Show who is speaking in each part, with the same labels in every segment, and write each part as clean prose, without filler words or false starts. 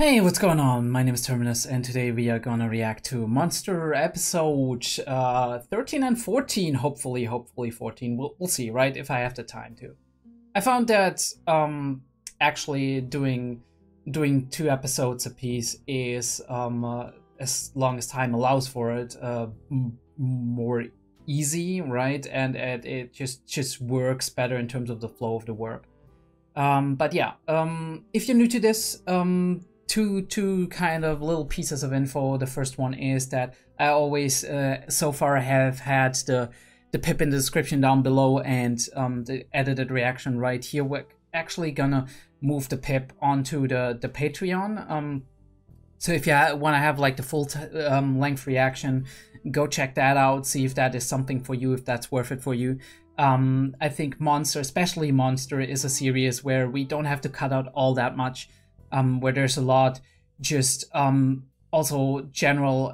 Speaker 1: Hey, what's going on? My name is Terminus, and today we are gonna react to Monster episode 13 and 14. Hopefully 14. We'll see, right? If I have the time to. I found that actually doing 2 episodes a piece is as long as time allows for it more easy, right? And it just works better in terms of the flow of the work. But yeah, if you're new to this, two kind of little pieces of info. The first one is that I always so far have had the pip in the description down below and the edited reaction right here. We're actually gonna move the pip onto the Patreon. So if you want to have like the full length reaction, go check that out, see if that is something for you, if that's worth it for you. I think Monster, especially Monster, is a series where we don't have to cut out all that much. Where there's a lot just also general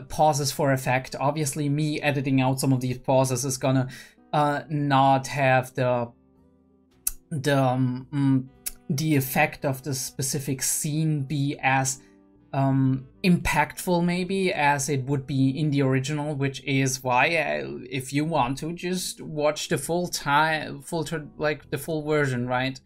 Speaker 1: pauses for effect. Obviously, me editing out some of these pauses is gonna not have the effect of the specific scene be as impactful maybe as it would be in the original, which is why if you want to just watch the full version, right?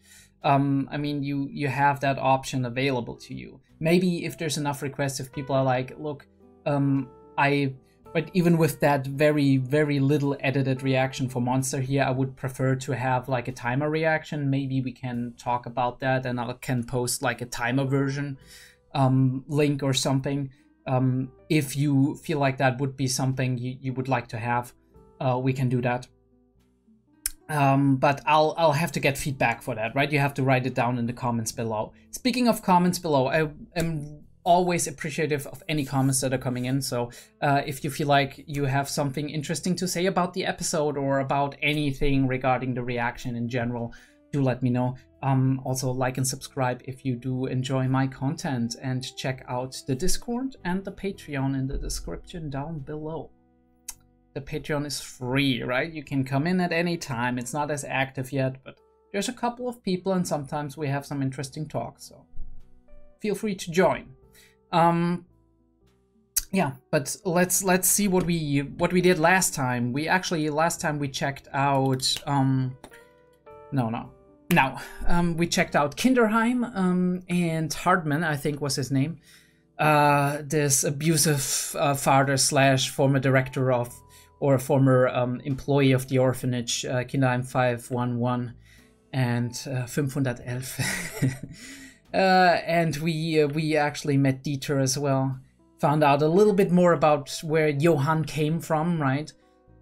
Speaker 1: I mean, you have that option available to you. Maybe if there's enough requests, if people are like, look, but even with that very little edited reaction for Monster here, I would prefer to have like a timer reaction. Maybe we can talk about that, and I can post like a timer version link or something. If you feel like that would be something you would like to have, we can do that. But I'll have to get feedback for that, right? You have to write it down in the comments below. Speaking of comments below, I am always appreciative of any comments that are coming in. So if you feel like you have something interesting to say about the episode or about anything regarding the reaction in general, do let me know. Also like and subscribe if you do enjoy my content, and check out the Discord and the Patreon in the description down below. The Patreon is free, right? You can come in at any time. It's not as active yet, but there's a couple of people and sometimes we have some interesting talks, so feel free to join. Yeah, but let's see what we did last time. Last time we checked out we checked out Kinderheim and Hardman, I think was his name. This abusive father slash former director of, or a former employee of the orphanage, Kinderheim 511 and 511. And we actually met Dieter as well. Found out a little bit more about where Johann came from, right?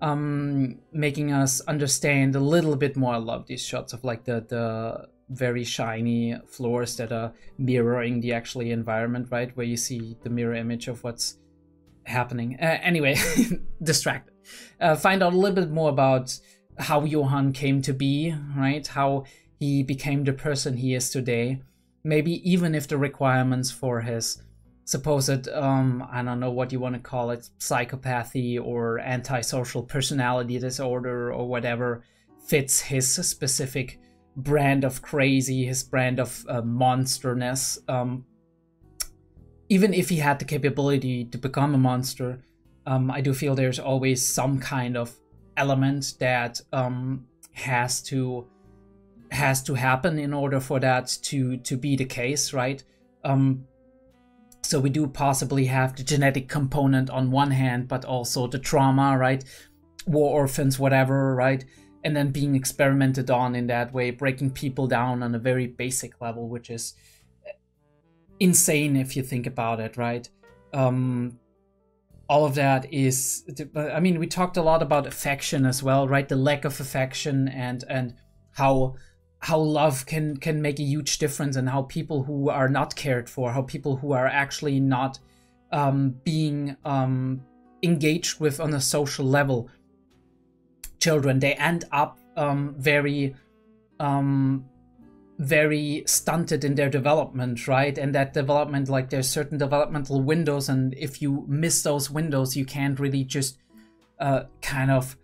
Speaker 1: Making us understand a little bit more. I love these shots of like the very shiny floors that are mirroring the actually environment, right? Where you see the mirror image of what's happening. Anyway, distracted. Find out a little bit more about how Johann came to be, right? How he became the person he is today. Maybe even if the requirements for his supposed, I don't know what you want to call it, psychopathy or antisocial personality disorder or whatever, fits his specific brand of crazy, his brand of monsterness. Even if he had the capability to become a monster, I do feel there's always some kind of element that has to happen in order for that to be the case, right? So we do possibly have the genetic component on one hand, but also the trauma, right? War orphans, whatever, right? And then being experimented on in that way, breaking people down on a very basic level, which is insane if you think about it, right? All of that is, I mean, we talked a lot about affection as well, right? The lack of affection and how love can make a huge difference, and how people who are not cared for, how people who are actually not being engaged with on a social level, children, they end up very stunted in their development, right? And that development, like there's certain developmental windows, and if you miss those windows, you can't really just kind of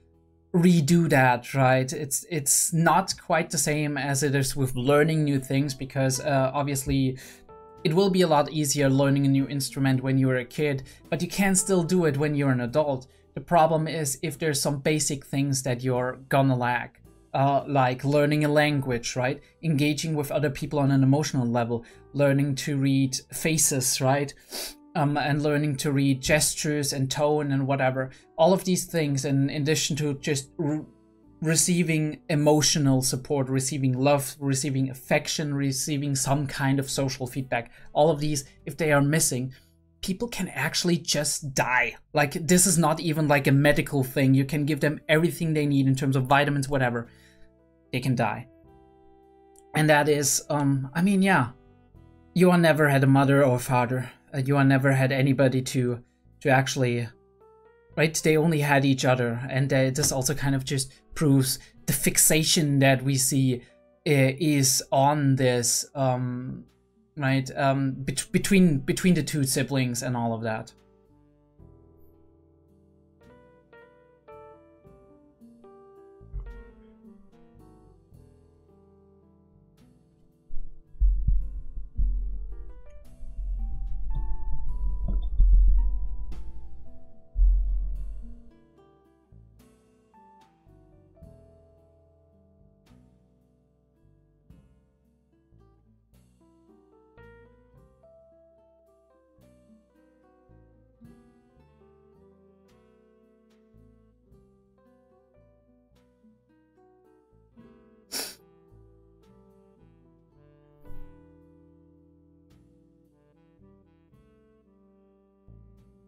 Speaker 1: redo that, right? It's not quite the same as it is with learning new things, because obviously it will be a lot easier learning a new instrument when you're a kid, but you can still do it when you're an adult. The problem is if there's some basic things that you're gonna lack, like learning a language, right? Engaging with other people on an emotional level, learning to read faces, right? And learning to read gestures and tone and whatever. All of these things, in addition to just receiving emotional support, receiving love, receiving affection, receiving some kind of social feedback, all of these, if they are missing, people can actually just die. Like, this is not even like a medical thing. You can give them everything they need in terms of vitamins, whatever. They can die. And that is, I mean, yeah, you are never had a mother or father. You are never had anybody to actually, right? They only had each other. And this also kind of just proves the fixation that we see is on this, right? Between the two siblings and all of that.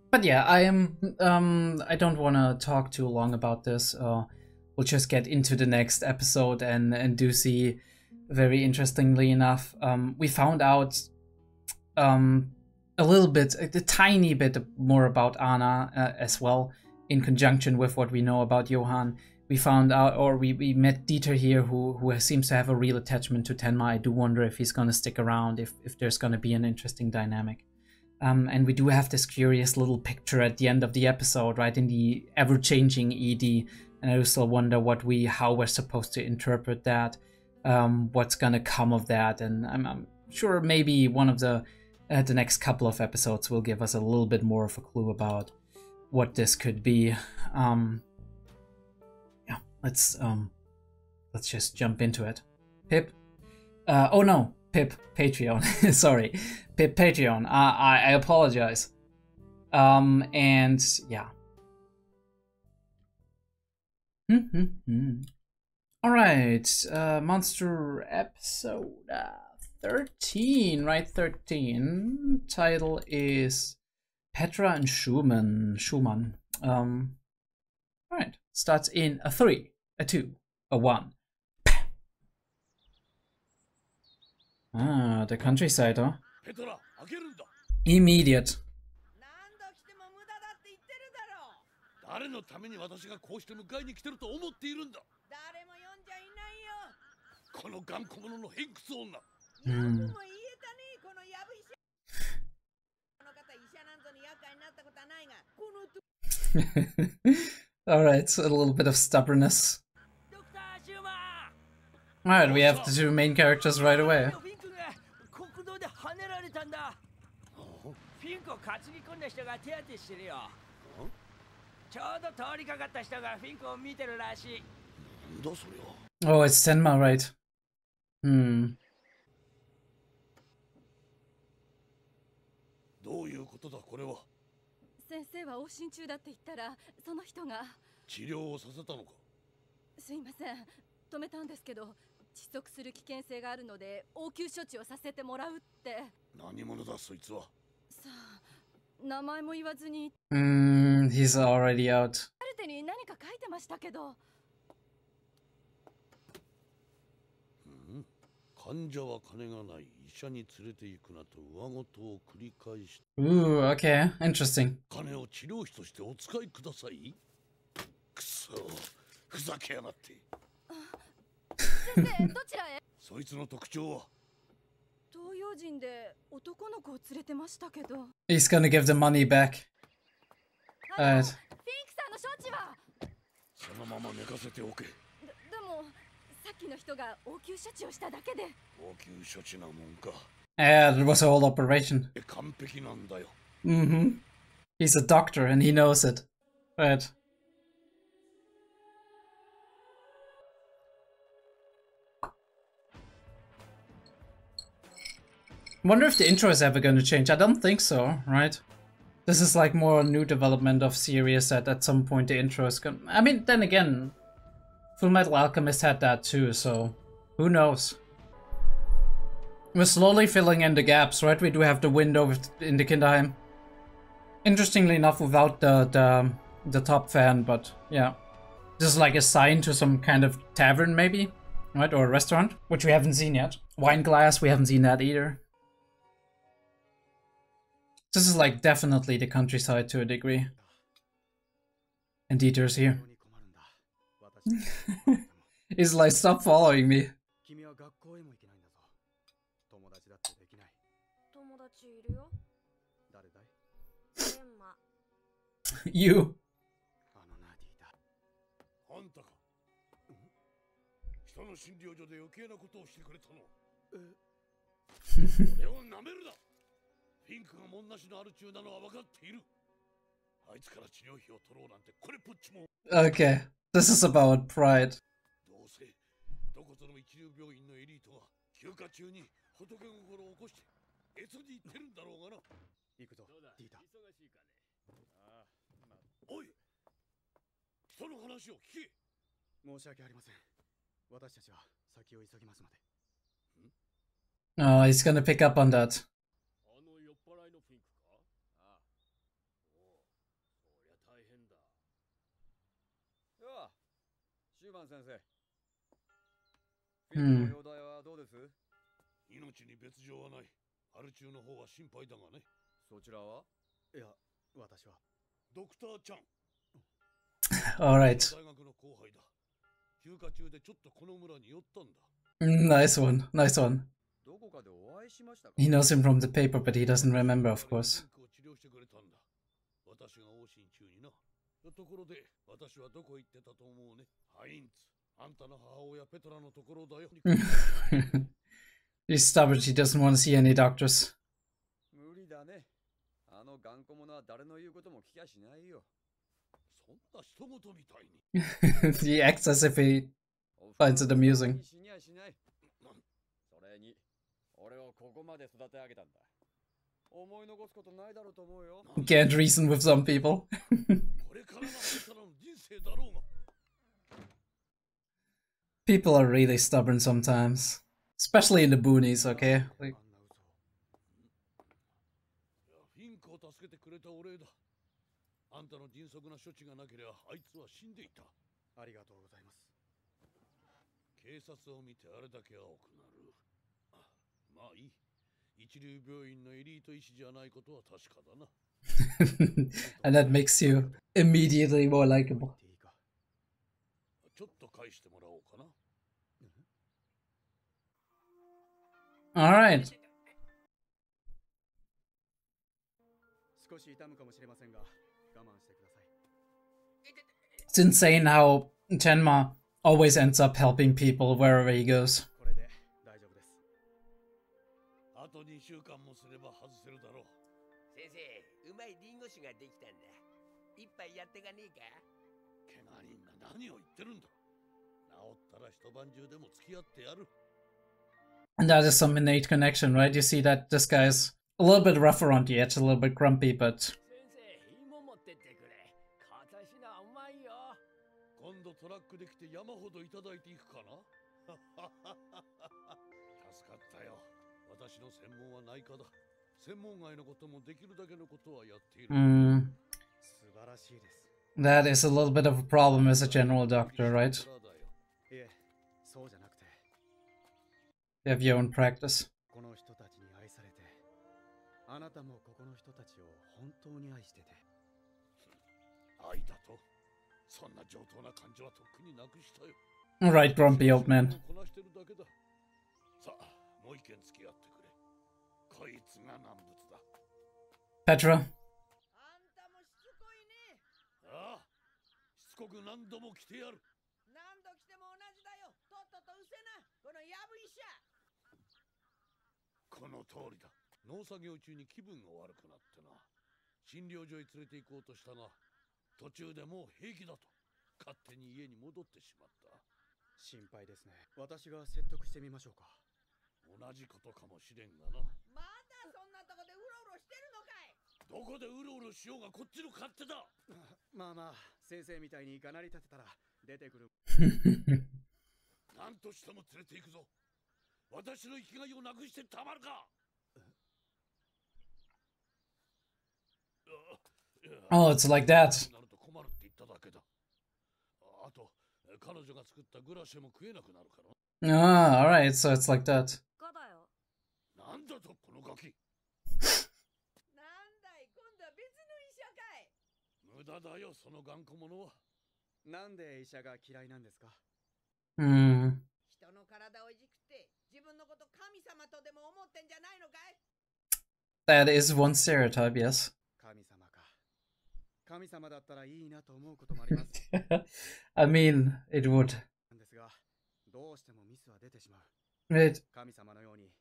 Speaker 1: But yeah, I don't want to talk too long about this. We'll just get into the next episode and do see, very interestingly enough, we found out a little bit, a tiny bit more about Anna as well, in conjunction with what we know about Johan. We found out, or we met Dieter here, who seems to have a real attachment to Tenma. I do wonder if he's going to stick around, if there's going to be an interesting dynamic. And we do have this curious little picture at the end of the episode, right, in the ever-changing ED, and I still wonder how we're supposed to interpret that, what's gonna come of that, and I'm sure maybe one of the next couple of episodes will give us a little bit more of a clue about what this could be. Yeah, let's just jump into it. Pip? Oh no, Pip Patreon. Sorry. Pip Patreon. I apologize. And yeah. All right. Monster episode 13, right? 13. Title is Petra and Schumann. All right. Starts in a 3, a 2, a 1. Ah, the countryside, huh? Immediate. Alright, so a little bit of stubbornness. Alright, we have the two main characters right away. Oh, it's Tenma, right?
Speaker 2: どういうことだこれは。先生は往診中だって言ったら、その人が治療をさせたのか。すいません、止めたんですけど、窒息する危険性があるので応急処置をさせてもらうって。何者だそいつは。さあ、名前も言わずに。
Speaker 1: He's already out.
Speaker 2: カルテに何か書いてましたけど。患者は金がない。医者に連れて行くなと上事を繰り返し。
Speaker 1: Ooh, okay, interesting.
Speaker 2: 金を治療費としてお使いください。くそ、ふざけやがって。先生、どちらへ？そいつの特徴は東洋人で男の子を連れてましたけど。
Speaker 1: He's gonna give the money back.
Speaker 2: フィンクさんの処置は？そのまま寝かせておけ。でも。さっきの人が応急処置をしただけで。応急処置なもんか。
Speaker 1: Yeah, that was a whole operation. Mm-hmm. He's a doctor and he knows it. Right. Wonder if the intro is ever gonna change. I don't think so, right? This is like more a new development of series that at some point the intro is gonna... I mean, then again, Fullmetal Alchemist had that too, so who knows? We're slowly filling in the gaps, right? We do have the window in the Kinderheim. Interestingly enough, without the top fan, but yeah. This is like a sign to some kind of tavern, maybe? Right? Or a restaurant, which we haven't seen yet. Wine glass, we haven't seen that either. This is like definitely the countryside to a degree. And Dieter's here. He's like, stop following me. You. Okay, this is about pride. Oh, he's gonna pick up on that. Hmm. All right. Nice one, nice one. He knows him from the paper, but he doesn't remember, of course. He's stubborn, he doesn't want to see any doctors. He acts as if he finds it amusing. Can't reason with some people. People are really stubborn sometimes. Especially in the boonies, okay? Like... And that makes you immediately more likable. Alright. It's insane how Tenma always ends up helping people wherever he goes. And that is some innate connection, right? You see that this guy's a little bit rough around the edge, a little bit grumpy, but... That is a little bit of a problem as a general doctor, right? You have your own practice. Alright, grumpy old man. Petra?
Speaker 3: この通りだ。農作業中に気分が悪くなってな。診療所へ連れて行こうとしたが、途中でもう平気だと勝手に家に戻ってしまった。
Speaker 4: 心配ですね。私が説得してみましょうか。
Speaker 3: 同じことかもしれんがな。
Speaker 2: まだそんなとこでうろうろしてるのかい。
Speaker 3: どこでうろうろしようがこっちの勝手だ。
Speaker 4: まあまあ、先生みたいにがなり立てたら出てくる。
Speaker 3: 何としても連れて行くぞ。私の生きがいをなくしてたまるか。
Speaker 1: Oh, it's like that.
Speaker 3: なると困るって言っただけだ。あと、彼女が作ったグラシェも食えなくなるから。
Speaker 1: Ah, alright, so it's like that.
Speaker 3: なんだとこのガキ。
Speaker 2: なんだい、今度は別の医者かい。
Speaker 3: 無駄だよ、その頑固者は。
Speaker 4: なんで医者が嫌いなんですか？Hmm.
Speaker 2: 人の体をいじくって自分のこと神様とでも思ってんじゃないのかい。
Speaker 1: That is one stereotype, yes.
Speaker 4: 神様か。神様だったらいいなと思うこともあります。
Speaker 1: I mean, it would.
Speaker 4: なんですが、どうしてもミスは出てしまう。
Speaker 1: Right.
Speaker 4: 神様のように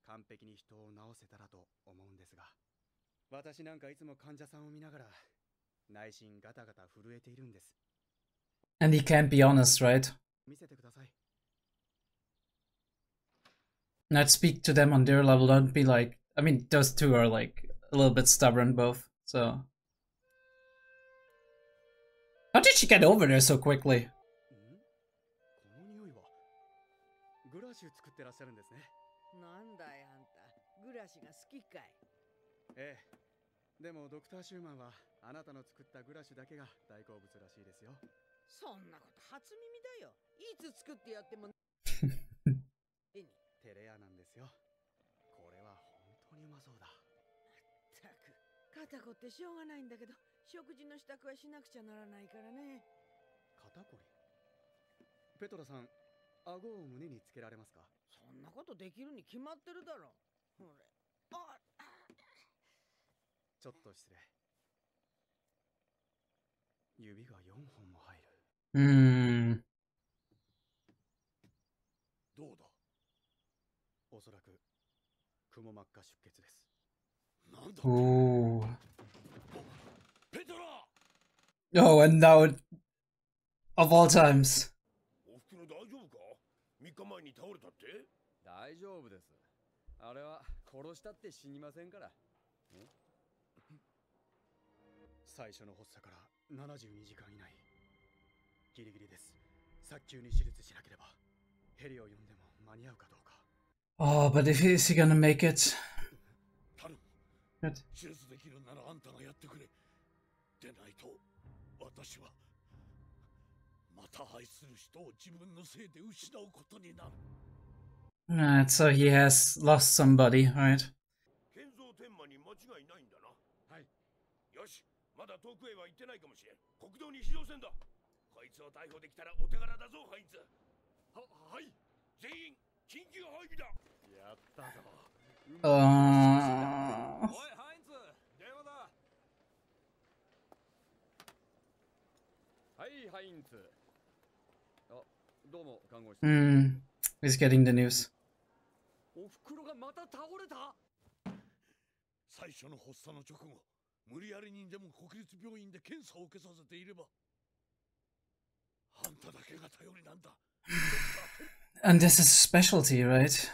Speaker 4: 完璧に人を治せたらと思うんですが、私なんかいつも患者さんを見ながら内心ガタガタ震えているんです。
Speaker 1: And he can't be honest, right?
Speaker 4: 見せてください。
Speaker 1: Not speak to them on their level, don't be like... I mean, those two are like a little bit stubborn both, so... How did she get over there so quickly?
Speaker 4: この匂いはグラシュ作ってらっしゃるんですね。
Speaker 2: なんだいあんた、グラシが好きかい。
Speaker 4: ええ。でもドクター・シューマンはあなたの作ったグラシュだけが大好物らしいですよ。
Speaker 2: そんなこと初耳だよ。いつ作ってやっても
Speaker 4: テレアなんですよ。これは本当にうまそうだ。
Speaker 2: ったく肩こってしょうがないんだけど、食事の支度はしなくちゃならないからね。
Speaker 4: 肩こり。ペトラさん、顎を胸につけられますか？
Speaker 2: そんなことできるに決まってるだろ。ほれ。
Speaker 4: ちょっと失礼。指が4本も入る。
Speaker 3: どうだ？
Speaker 4: おそらくくも膜下出血です。
Speaker 3: なんだ？
Speaker 1: Ooh.
Speaker 3: ペトラ！
Speaker 1: Oh, and now of all times.
Speaker 3: おふくろ大丈夫か？3日前に倒れたって？
Speaker 4: 大丈夫です。あれは殺したって死にませんから。最初の発作から72時間以内。ギリギリです。早急に手術しなければヘリを呼んでも間に合うかどうか。
Speaker 1: Oh, but is he gonna make it?
Speaker 3: 頼む。
Speaker 1: What?
Speaker 3: 手術できるならあんたがやってくれ。でないと私はまた愛する人を自分のせいで失うことになる。
Speaker 1: Alright, so he has lost somebody, right?
Speaker 3: 建造天満に間違いないんだな。はい。よし、まだ遠くへは行ってないかもしれん。国道に指導線だ。こいつを逮捕できたらお手柄だぞ、ハインツ。はい。全員緊急配備だ。
Speaker 4: やったぞ。
Speaker 1: Uh...
Speaker 4: おい、ハインツ、電話だ。はい、ハインツ。あ、どうも、看護師。
Speaker 1: He's getting the news.
Speaker 4: おふくろがまた倒れた。
Speaker 3: 最初の発作の直後、無理やりにでも国立病院で検査を受けさせていれば、あんただけが頼りなんだ。
Speaker 1: And this is a specialty, right?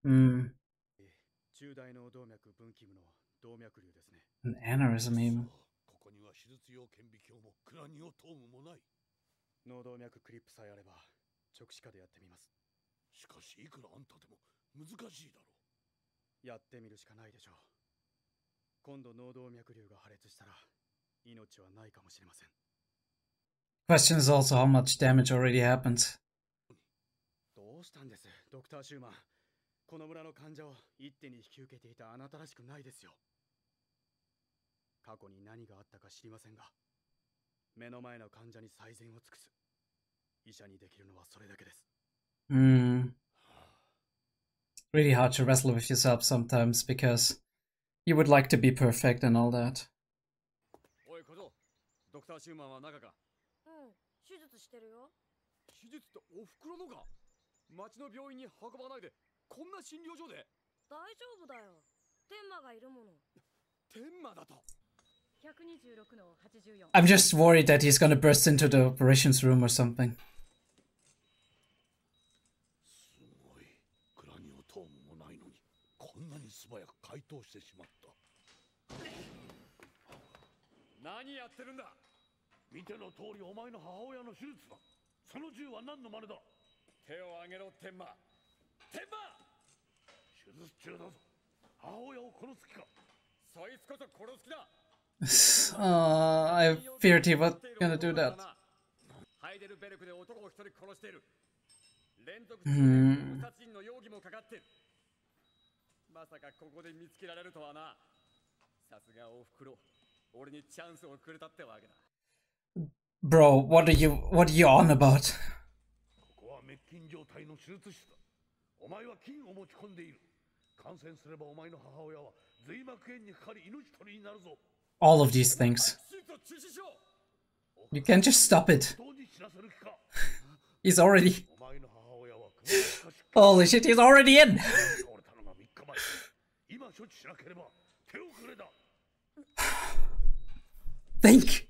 Speaker 4: 中大脳動脈分岐部の動脈瘤ですね。
Speaker 1: An aneurysm even.
Speaker 3: ここには手術用顕微鏡もクラニオトームもない。
Speaker 4: 脳動脈クリップさえあれば直視下でやってみます。
Speaker 3: しかしいくらあんたでも難しいだろ
Speaker 4: う。やってみるしかないでしょう。今度脳動脈瘤が破裂したら命はないかもしれません。
Speaker 1: Question is also how much damage already happened.
Speaker 4: どうしたんです、ドクター・シューマン。この村の患者を一手に引き受けていたあなたらしくないですよ。過去に何があったか知りませんが、目の前の患者に最善を尽くす。医者にできるのはそれだけです。
Speaker 1: Really hard to wrestle with yourself sometimes because you would like to be perfect and all that.
Speaker 4: おい、小僧、ドクター・シューマンは中か？
Speaker 2: 手術してるよ。
Speaker 4: 手術っておふくろのか？町の病院に運ばないでこんな診療所で？
Speaker 1: I'm just worried that he's gonna burst into the operations room or something.
Speaker 3: 何やってるんだ。見ての通りお前の母親の手術だ。その銃は何の真似だ。手を上げろ天馬。天馬。手術中だぞ。母親を殺す気か。そいつこそ殺す気だ。
Speaker 1: I feared he was gonna do that.
Speaker 3: ハイデルベルクで男を一人殺している。連続殺人の容疑もかかってる。まさかここで見つけられるとはな。さすがおふくろ。俺にチャンスをくれたってわけだ。
Speaker 1: Bro, what are you on about?
Speaker 3: ここは滅菌状態の手術室だ。お前は菌を持ち込んでいる。感染すればお前の母親は髄膜炎にかかり命取りになるぞ。
Speaker 1: All of these things. You can't just stop it. He's already... Holy shit, he's already in! Think!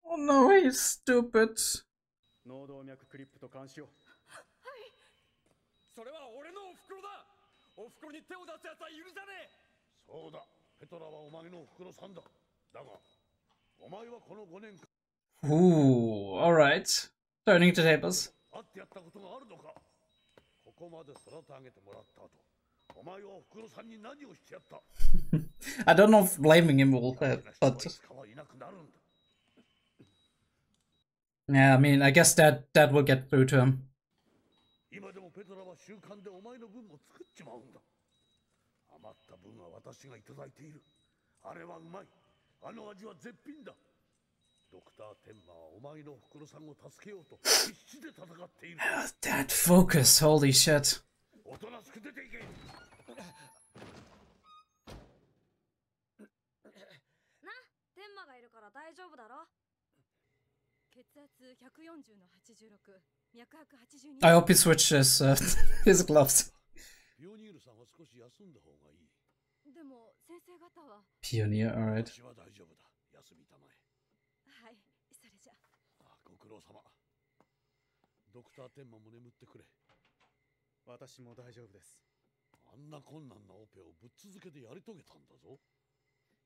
Speaker 1: Oh no, he's stupid.
Speaker 3: それは俺のおふくろだ。おふくろに手を出すやつは許さねえ。そうだ。ペトラはお前のおふくろさんだ。だが、お前はこの5年間。
Speaker 1: Ooh, alright. Turning the tables.
Speaker 3: 会ってやったことがあるのか。ここまで育て上げてもらった後、お前はおふくろさんに何をしてやった。
Speaker 1: I don't know if blaming him will help, but yeah, I mean, I guess that will get through to him.
Speaker 3: 今でもペトラは習慣でお前の分も作っちまうんだ。余った分は私がいただいている。あれはうまい。あの味は絶品だ。ドクターテンマはお前のおふくろさんを助けようと必死で戦っている。
Speaker 1: That focus, holy shit.
Speaker 3: おとなしく出ていけ。な、
Speaker 2: テンマがいるから大丈夫だろ。血圧140の86。
Speaker 1: I hope he switches his gloves. Pioneer, alright.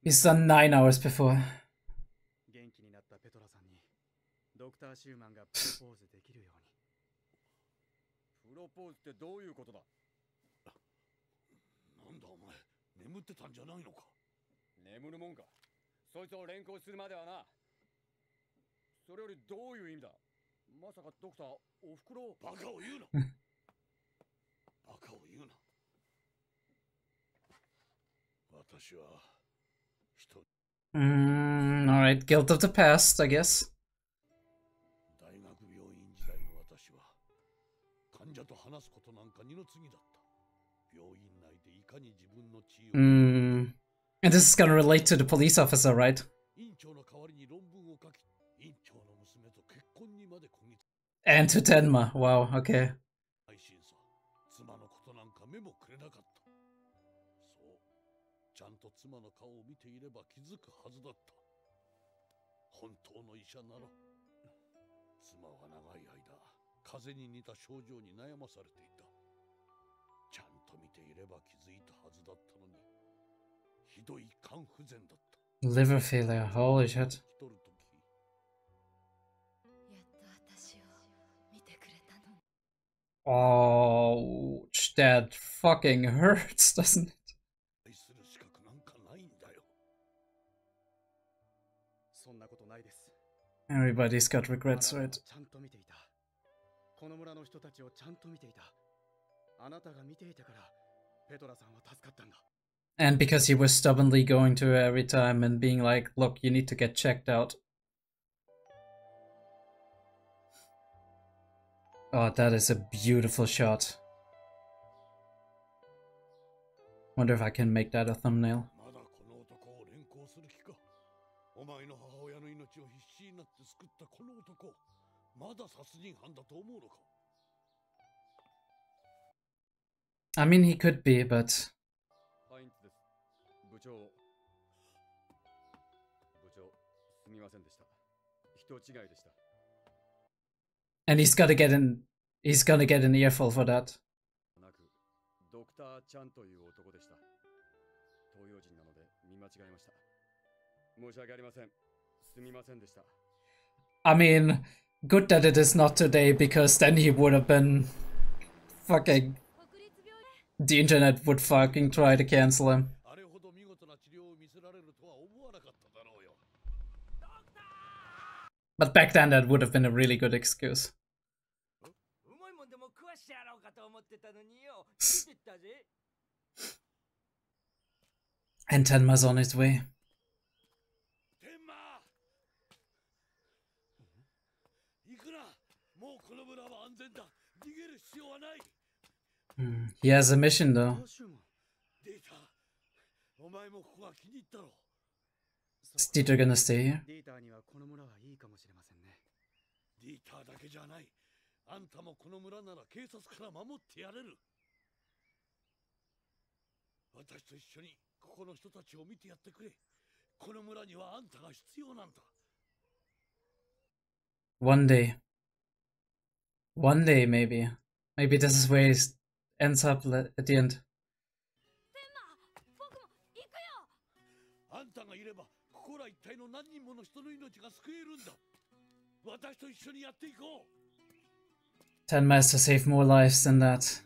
Speaker 1: He's done 9 hours before.
Speaker 4: ドクター・シューマンがプロポーズできるように。
Speaker 3: プロポーズってどういうことだ。なんだお前、眠ってたんじゃないのか。眠るもんか。そいつを連行するまではな。それよりどういう意味だ。まさかドクター、おふくろ。バカを言うな。バカを言うな。私は一人。
Speaker 1: Alright, guilt of the past, I guess. And this is gonna relate to the police officer, right? And to Tenma, wow, okay. Liver failure, holy shit. Oh, that fucking hurts, doesn't it? Everybody's got regrets, right? And because he was stubbornly going to her every time and being like, look, you need to get checked out. Oh, that is a beautiful shot. Wonder if I can make that a thumbnail.
Speaker 3: ちを必死になって救ったこの男、まだ殺人犯だと思うのか。
Speaker 1: I mean, he could be, but...
Speaker 4: ハインツです。部長、すみませんでした。人違いでした。
Speaker 1: And he's gonna get an earful for that.
Speaker 4: なく、ドクターちゃんという男でした。東洋人なので見間違えました。申し訳ありません。すみませんでした。
Speaker 1: I mean, good that it is not today, because then he would have been fucking... The internet would fucking try to cancel him. But back then that would have been a really good excuse. And Tenma's on his way. He has a mission though. Is Dieter gonna stay here? One day. One day, maybe. Maybe this is where he ends up at the end. Tenma has to save more lives than that.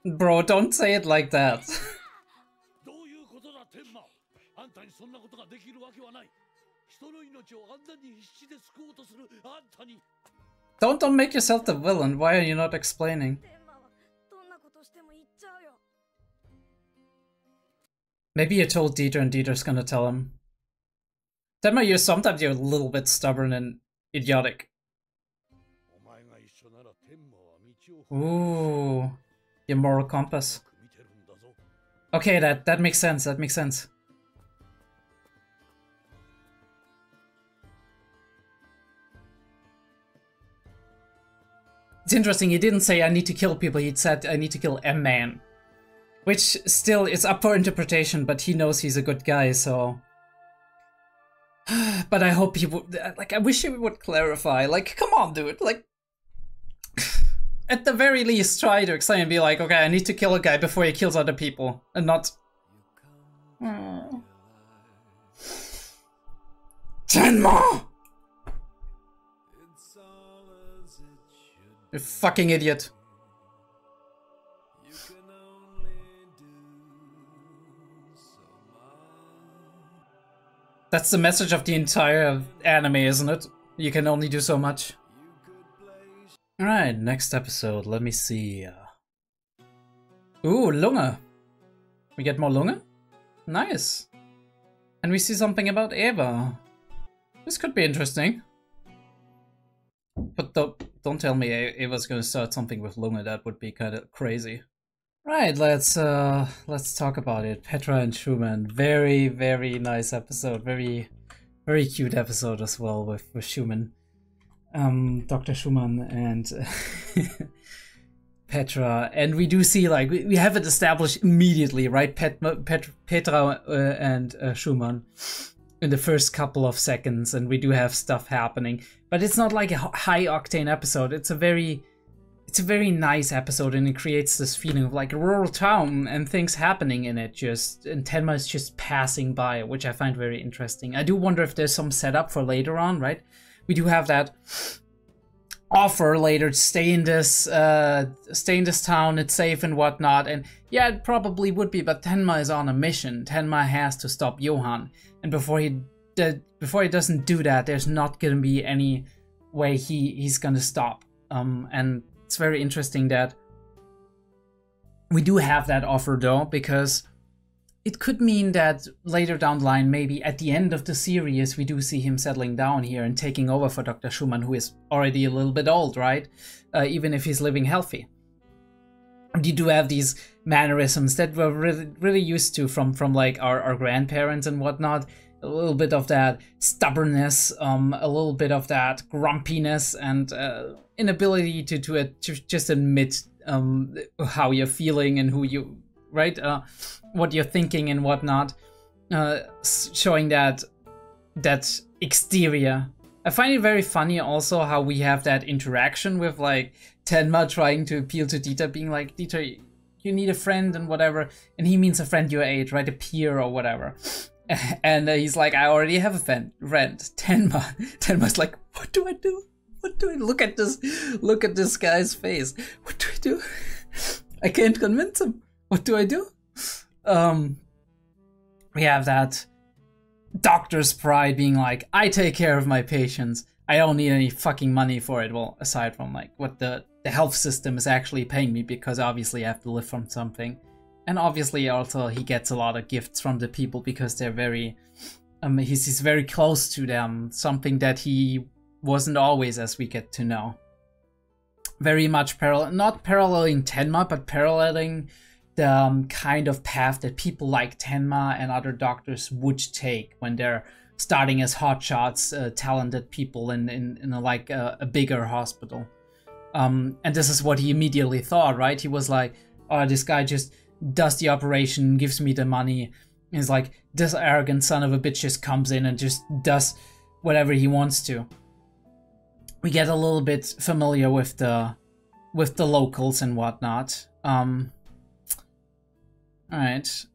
Speaker 1: Bro, don't say it like that. Don't make yourself the villain. Why are you not explaining? Maybe you told Dieter and Dieter's gonna tell him. Tenma, sometimes you're a little bit stubborn and idiotic. Ooh, your moral compass. Okay, that makes sense. That makes sense. It's interesting, he didn't say I need to kill people, he said I need to kill a man. Which still is up for interpretation, but he knows he's a good guy, so... But I hope he would... Like, I wish he would clarify. Like, come on, dude. Like... At the very least, try to explain and be like, okay, I need to kill a guy before he kills other people. And not... Tenma! You fucking idiot. That's the message of the entire anime, isn't it? You can only do so much. Alright, next episode, let me see. Ooh, Lunge. We get more Lunge? Nice. And we see something about Eva. This could be interesting. But don't tell me Eva's gonna start something with Lunge, that would be kind of crazy. Right, let's talk about it. Petra and Schumann, very, very nice episode, very cute episode as well with Schumann, Dr. Schumann and Petra, and we do see like we have it established immediately, right? Petra and Schumann in the first couple of seconds, and we do have stuff happening, but it's not like a high octane episode. It's a very nice episode, and it creates this feeling of like a rural town and things happening in it, and Tenma is just passing by, which I find very interesting. I do wonder if there's some setup for later on, right? We do have that offer later to stay in this town, it's safe and whatnot, and yeah, it probably would be, but Tenma is on a mission. Tenma has to stop Johan, and before he doesn't do that, there's not gonna be any way he's gonna stop. And it's very interesting that we do have that offer though, because it could mean that later down the line, maybe at the end of the series, we do see him settling down here and taking over for Dr. Schumann, who is already a little bit old, right? Even if he's living healthy. you do have these mannerisms that we're really used to from like our grandparents and whatnot. A little bit of that stubbornness, a little bit of that grumpiness, and inability to just admit how you're feeling and who you, right, what you're thinking and whatnot, showing that exterior. I find it very funny also how we have that interaction with like Tenma trying to appeal to Dieter, being like, Dieter, you need a friend and whatever, and he means a friend your age, right, a peer or whatever. And he's like, I already have a friend, Tenma's like, what do I do? What do I do? Look at this guy's face. What do I do? I can't convince him. What do I do? We have that doctor's pride being like, I take care of my patients. I don't need any fucking money for it. Well, aside from like what the health system is actually paying me, because obviously I have to live from something. And obviously also he gets a lot of gifts from the people because they're very, he's very close to them. Something that he wasn't always, as we get to know. Very much not paralleling Tenma, but paralleling the kind of path that people like Tenma and other doctors would take when they're starting as hotshots, talented people in a bigger hospital. And this is what he immediately thought, right? He was like, oh, this guy just does the operation, gives me the money. He's like, this arrogant son of a bitch just comes in and just does whatever he wants to. We get a little bit familiar with the locals and whatnot. Alright.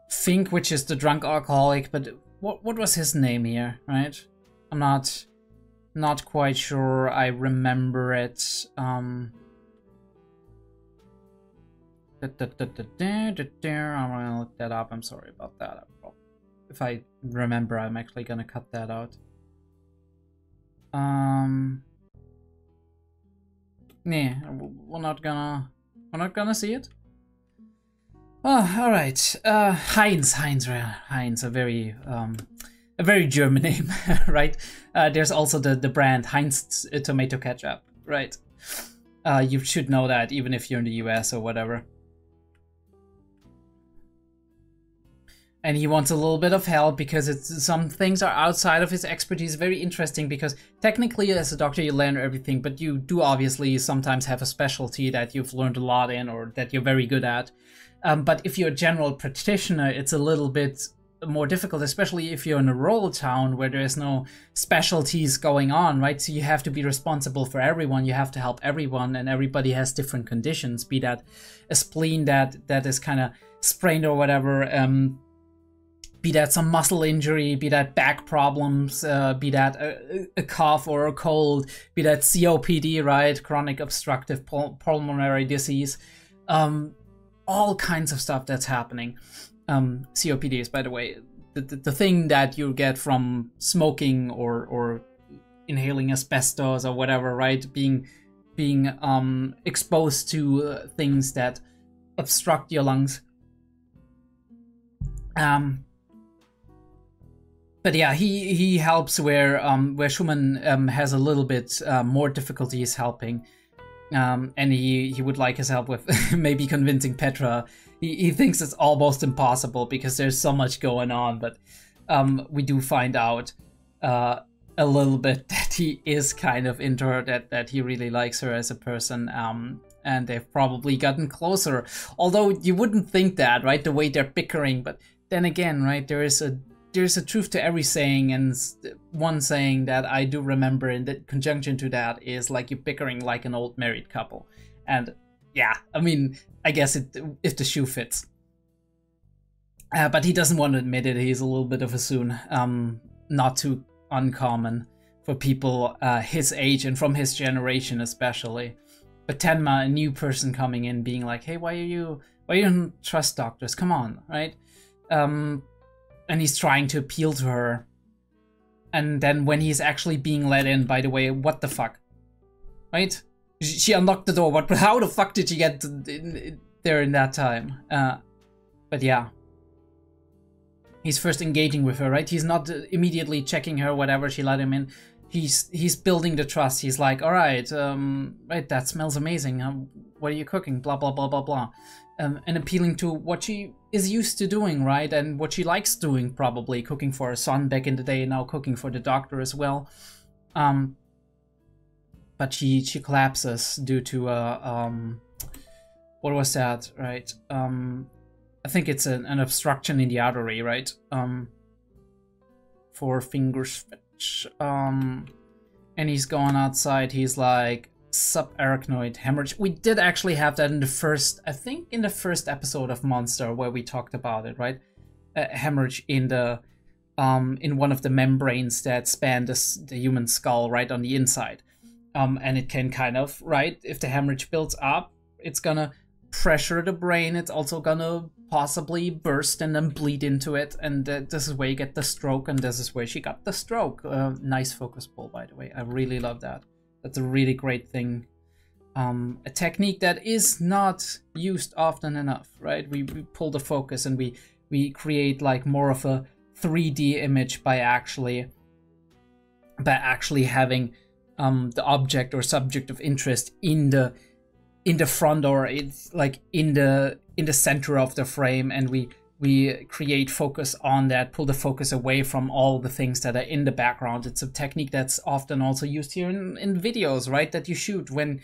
Speaker 1: Fink, which is the drunk alcoholic, but what was his name here, right? I'm not quite sure I remember it. I'm gonna look that up. I'm sorry about that. If I remember, I'm actually gonna cut that out. Nah, we're not gonna see it. Oh, all right. Heinz, a very German name, right? There's also the brand Heinz tomato ketchup, right? You should know that even if you're in the US or whatever. And he wants a little bit of help because some things are outside of his expertise. Very interesting because technically as a doctor you learn everything, but you do obviously sometimes have a specialty that you've learned a lot in or that you're very good at. But if you're a general practitioner, it's a little bit more difficult, especially if you're in a rural town where there's no specialties going on, right? So you have to be responsible for everyone, you have to help everyone, and everybody has different conditions, be that a spleen that is kind of sprained or whatever, be that some muscle injury, be that back problems, be that a cough or a cold, be that COPD, right? Chronic obstructive pulmonary disease. All kinds of stuff that's happening. COPD is, by the way, the thing that you get from smoking or inhaling asbestos or whatever, right? Being exposed to things that obstruct your lungs. But yeah, he helps where Schumann has a little bit more difficulties helping, and he would like his help with maybe convincing Petra. He thinks it's almost impossible because there's so much going on, but we do find out a little bit that he is kind of into her, that he really likes her as a person, and they've probably gotten closer. Although you wouldn't think that, right? The way they're bickering, but then again, right? There's a truth to every saying, and one saying that I do remember in the conjunction to that is like you're bickering like an old married couple. And yeah, I mean, I guess if the shoe fits. But he doesn't want to admit it. He's a little bit of a soon. Not too uncommon for people his age and from his generation especially. But Tenma, a new person coming in, being like, hey, why you don't trust doctors? Come on, right? And he's trying to appeal to her. And then when he's actually being let in, by the way, what the fuck? Right? She unlocked the door. How the fuck did she get there in that time? But yeah. He's first engaging with her, right? He's not immediately checking her, whatever, she let him in. he's building the trust. He's like, all right, right, that smells amazing. What are you cooking? Blah blah blah blah blah, and appealing to what she is used to doing, right, and what she likes doing, probably cooking for her son back in the day, now cooking for the doctor as well. But she collapses due to what was that, right? I think it's an obstruction in the artery, right? For fingers. And he's going outside. He's like subarachnoid hemorrhage. We did actually have that in the first, I think, in the first episode of Monster, where we talked about it, right? Hemorrhage in the in one of the membranes that span the human skull, right on the inside. And it can kind of, right, if the hemorrhage builds up, it's gonna pressure the brain. It's also gonna possibly burst and then bleed into it, and this is where you get the stroke, and this is where she got the stroke. Nice focus pull, by the way. I really love that. That's a really great thing. A technique that is not used often enough, right? We pull the focus and we create like more of a 3D image by actually having the object or subject of interest in the front, or it's like in the center of the frame, and we create focus on that, pull the focus away from all the things that are in the background. It's a technique that's often also used here in videos, right, that you shoot when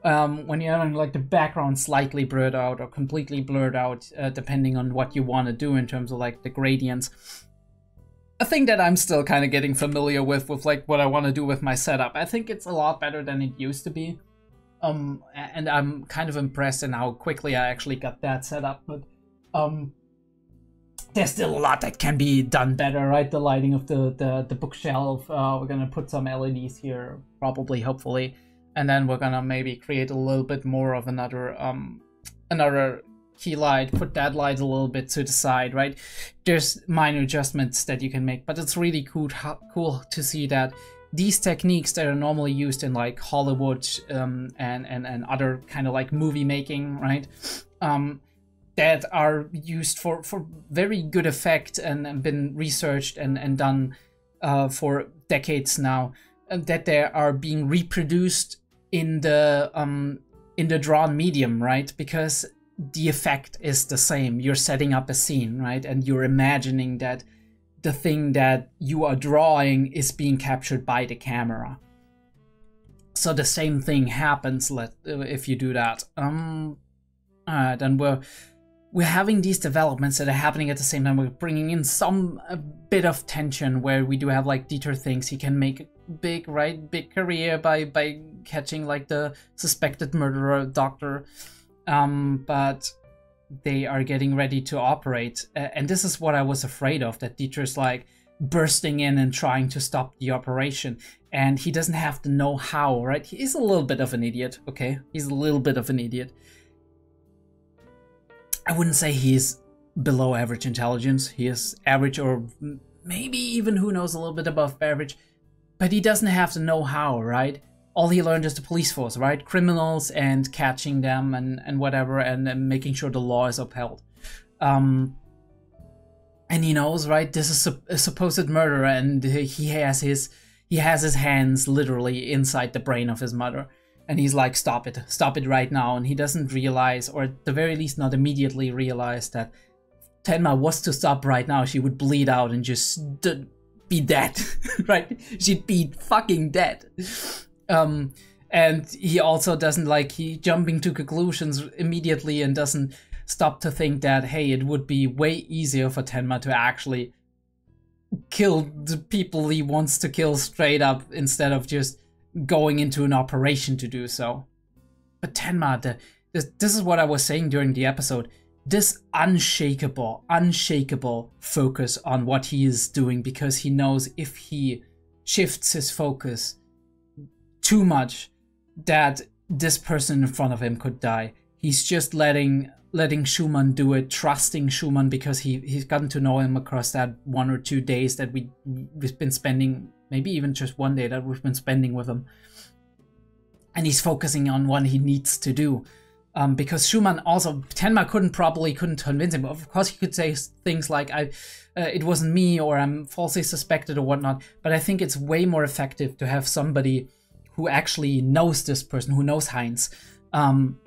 Speaker 1: you're having like the background slightly blurred out or completely blurred out, depending on what you want to do in terms of like the gradients. A thing that I'm still kind of getting familiar with like what I want to do with my setup. I think it's a lot better than it used to be. And I'm kind of impressed in how quickly I actually got that set up, but there's still a lot that can be done better, right? The lighting of the bookshelf, we're gonna put some LEDs here, probably, hopefully, and then we're gonna maybe create a little bit more of another key light, put that light a little bit to the side, right? There's minor adjustments that you can make, but it's really cool to see that these techniques that are normally used in like Hollywood and other kind of like movie making, right? That are used for very good effect and been researched and done for decades now, that they are being reproduced in the drawn medium, right? Because the effect is the same. You're setting up a scene, right? And you're imagining that the thing that you are drawing is being captured by the camera. So the same thing happens if you do that. Alright, and we're having these developments that are happening at the same time. We're bringing in a bit of tension where we do have like Dieter thinks he can make big career by catching like the suspected murderer doctor. But they are getting ready to operate, and this is what I was afraid of, that Dieter's like bursting in and trying to stop the operation, and he doesn't have to know how, right? He's a little bit of an idiot, okay? He's a little bit of an idiot. I wouldn't say he's below average intelligence. He is average, or maybe even, who knows, a little bit above average, but he doesn't have to know how, right? All he learned is the police force, right? Criminals and catching them and whatever, and making sure the law is upheld. And he knows, right? This is a supposed murderer, and he has his hands literally inside the brain of his mother. And he's like, stop it right now. And he doesn't realize, or at the very least not immediately realize, that Tenma was to stop right now, she would bleed out and just be dead, right? She'd be fucking dead. And he also doesn't he jumping to conclusions immediately and doesn't stop to think that, hey, it would be way easier for Tenma to actually kill the people he wants to kill straight up, instead of just going into an operation to do so. But Tenma, this is what I was saying during the episode, this unshakable focus on what he is doing, because he knows if he shifts his focus too much, that this person in front of him could die. He's just letting Schumann do it, trusting Schumann, because he's gotten to know him across that 1 or 2 days that we've been spending, maybe even just 1 day that we've been spending with him. And he's focusing on what he needs to do. because Schumann also, Tenma couldn't convince him. Of course, he could say things like, it wasn't me, or I'm falsely suspected, or whatnot. But I think it's way more effective to have somebody who actually knows this person, who knows Heinz,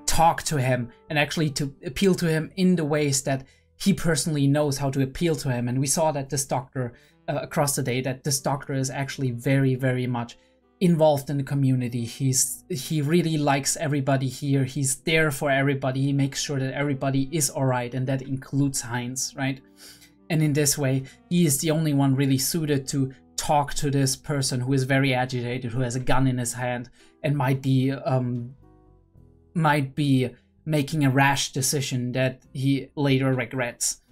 Speaker 1: talk to him and actually to appeal to him in the ways that he personally knows how to appeal to him. And we saw that this doctor, across the day, that this doctor is actually very, very much involved in the community. He really likes everybody here. He's there for everybody. He makes sure that everybody is all right, and that includes Heinz, right? And in this way, he is the only one really suited to talk to this person who is very agitated, who has a gun in his hand, and might be making a rash decision that he later regrets.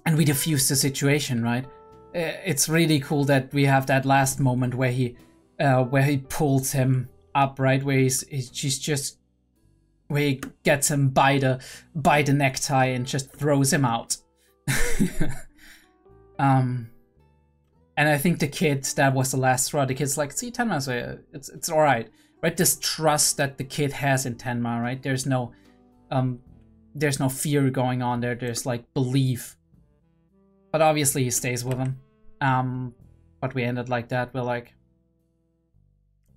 Speaker 1: And we diffuse the situation, right? It's really cool that we have that last moment where he pulls him up, right? Where where he gets him by the necktie and just throws him out. And I think the kid, that was the last straw. The kid's like, see, Tenma, it's all right, right? This trust that the kid has in Tenma, right? There's no fear going on there. There's like belief. But obviously he stays with him. But we ended like that. We're like,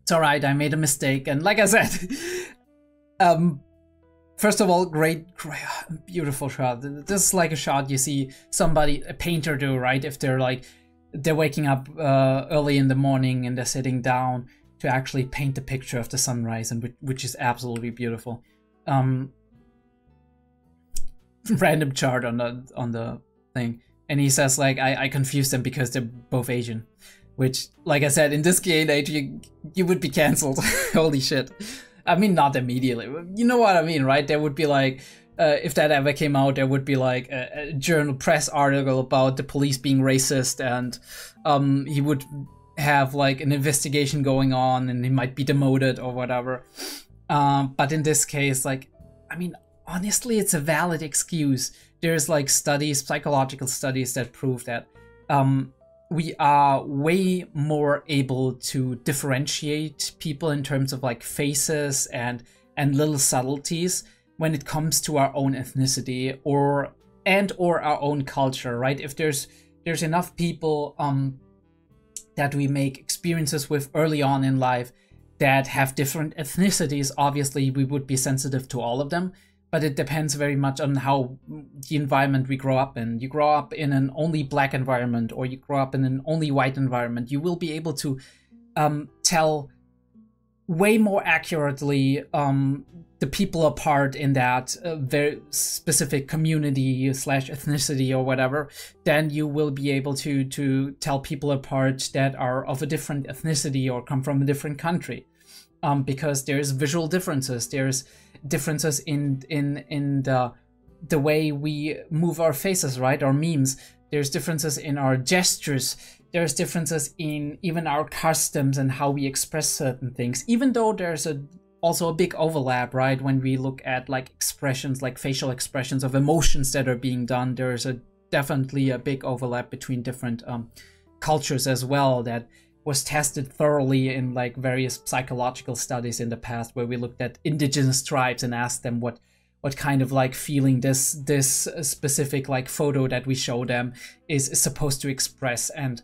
Speaker 1: it's all right, I made a mistake. And like I said, first of all, great, beautiful shot. This is like a shot you see somebody, a painter, do, right? If they're waking up early in the morning and they're sitting down to actually paint the picture of the sunrise, and which is absolutely beautiful. Random chart on the thing. And he says, like, I confused them because they're both Asian. Which, like I said, in this day and age, you would be cancelled. Holy shit. I mean, not immediately. You know what I mean, right? There would be, like, if that ever came out, there would be, like, a journal press article about the police being racist. And he would have, like, an investigation going on, and he might be demoted or whatever. But in this case, like, I mean, honestly, it's a valid excuse. There's like studies, psychological studies, that prove that we are way more able to differentiate people in terms of like faces and little subtleties when it comes to our own ethnicity or our own culture, right? If there's enough people that we make experiences with early on in life that have different ethnicities, obviously we would be sensitive to all of them. But it depends very much on how the environment we grow up in. You grow up in an only black environment, or you grow up in an only white environment, you will be able to tell way more accurately the people apart in that very specific community / ethnicity or whatever, than you will be able to tell people apart that are of a different ethnicity or come from a different country. Because there's visual differences, there's differences in the way we move our faces, right? Our memes. There's differences in our gestures. There's differences in even our customs and how we express certain things. Even though there's also a big overlap, right? When we look at like expressions, like facial expressions of emotions that are being done, there's definitely a big overlap between different cultures as well, that was tested thoroughly in like various psychological studies in the past, where we looked at indigenous tribes and asked them what kind of like feeling this specific like photo that we show them is supposed to express. And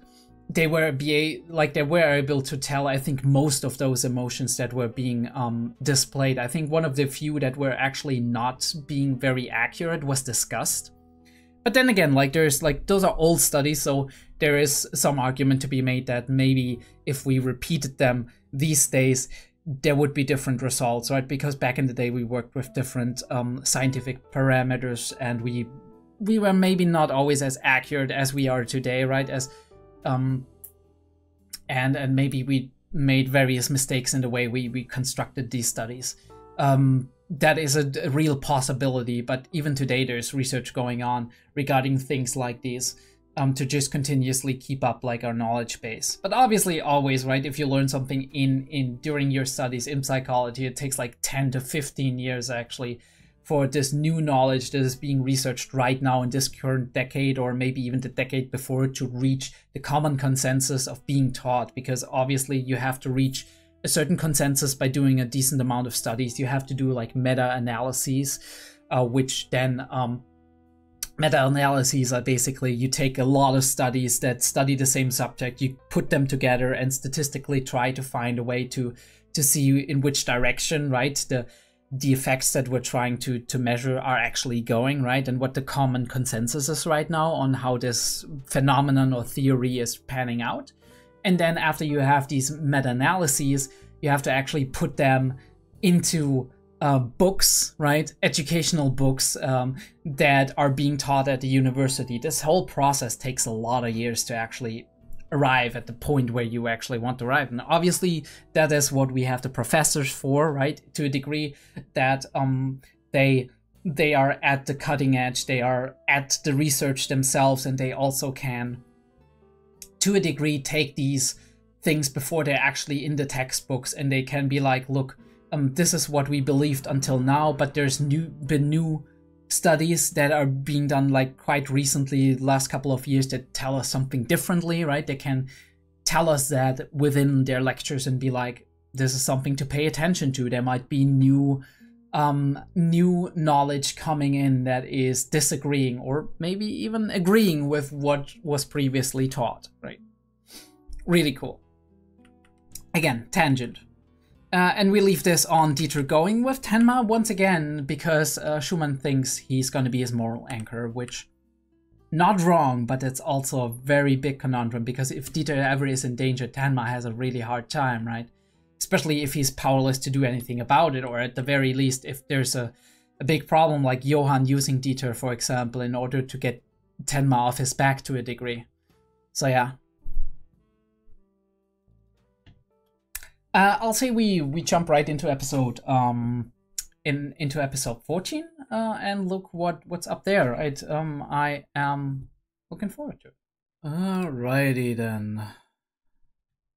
Speaker 1: they were able to tell, I think, most of those emotions that were being displayed. I think one of the few that were actually not being very accurate was disgust. But then again, like there's like, those are old studies, so there is some argument to be made that maybe if we repeated them these days, there would be different results, right? Because back in the day we worked with different scientific parameters, and we were maybe not always as accurate as we are today, right? As and maybe we made various mistakes in the way we constructed these studies. That is a real possibility, but even today there's research going on regarding things like these, to just continuously keep up like our knowledge base. But obviously always, right, if you learn something during your studies in psychology, it takes like 10 to 15 years actually for this new knowledge that is being researched right now in this current decade, or maybe even the decade before, to reach the common consensus of being taught, because obviously you have to reach a certain consensus by doing a decent amount of studies. You have to do like meta-analyses, which then meta-analyses are basically you take a lot of studies that study the same subject, you put them together and statistically try to find a way to see in which direction, right, the effects that we're trying to measure are actually going, right, and what the common consensus is right now on how this phenomenon or theory is panning out. And then after you have these meta-analyses, you have to actually put them into books, right? Educational books that are being taught at the university. This whole process takes a lot of years to actually arrive at the point where you actually want to arrive. And obviously that is what we have the professors for, right? To a degree that they are at the cutting edge, they are at the research themselves, and they also can, to a degree, take these things before they're actually in the textbooks, and they can be like, look, this is what we believed until now, but there's been new studies that are being done like quite recently, last couple of years, that tell us something differently, right? They can tell us that within their lectures and be like, this is something to pay attention to. There might be new knowledge coming in that is disagreeing or maybe even agreeing with what was previously taught, right? Really cool. Again, tangent. And we leave this on Dieter going with Tenma once again, because Schumann thinks he's going to be his moral anchor, which, not wrong, but it's also a very big conundrum, because if Dieter ever is in danger, Tenma has a really hard time, right? Especially if he's powerless to do anything about it, or at the very least, if there's a big problem like Johann using Dieter, for example, in order to get Tenma off his back to a degree. So yeah. I'll say we jump right into episode into episode 14 and look what's up there. Right? I am looking forward to it. Alrighty then.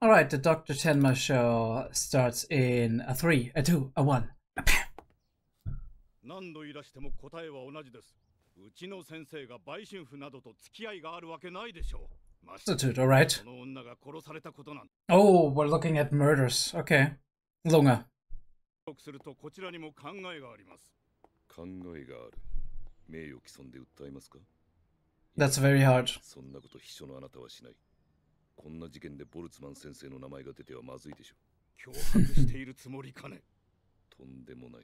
Speaker 1: Alright, the Dr. Tenma show starts in a 3, a 2, a 1. A bam.
Speaker 3: 何度いらしても答えは同じです。うちの先生が売春婦などと付き合いがあるわけないでしょう。
Speaker 1: Substitute, alright. Oh, we're looking at murders. Okay. Lunge. That's very hard.
Speaker 3: こんな事件でボルツマン先生の名前が出てはまずいでしょう。脅迫しているつもりかね。とんでもない。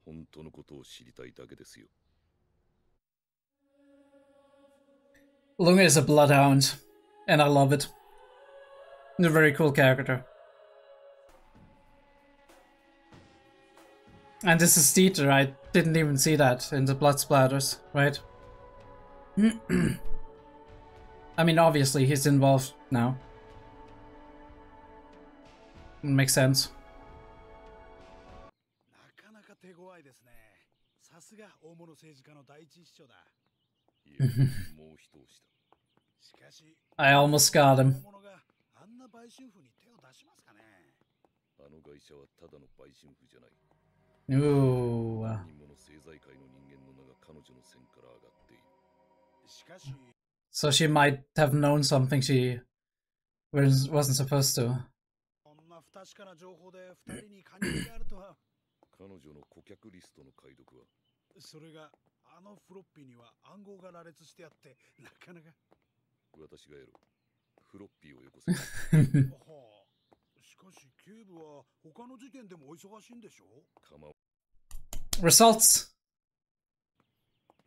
Speaker 3: 本当のことを知りたいだけですよ。
Speaker 1: Lunge is a bloodhound, and I love it. He's a very cool character. And this is Dieter, I didn't even see that in the blood splatters, right? I mean, obviously he's involved now. Makes sense.
Speaker 3: なかなか手強いですね。さすが大物政治家の第一秘書だ。
Speaker 1: I almost got him. Ooh. So she might have known something she wasn't supposed to.
Speaker 3: それがあのフロッピーには暗号が羅列してあってなかなか私がやるフロッピーをよこせ。しかし警部は他の事件でもお忙しいんでしょう。
Speaker 1: Results.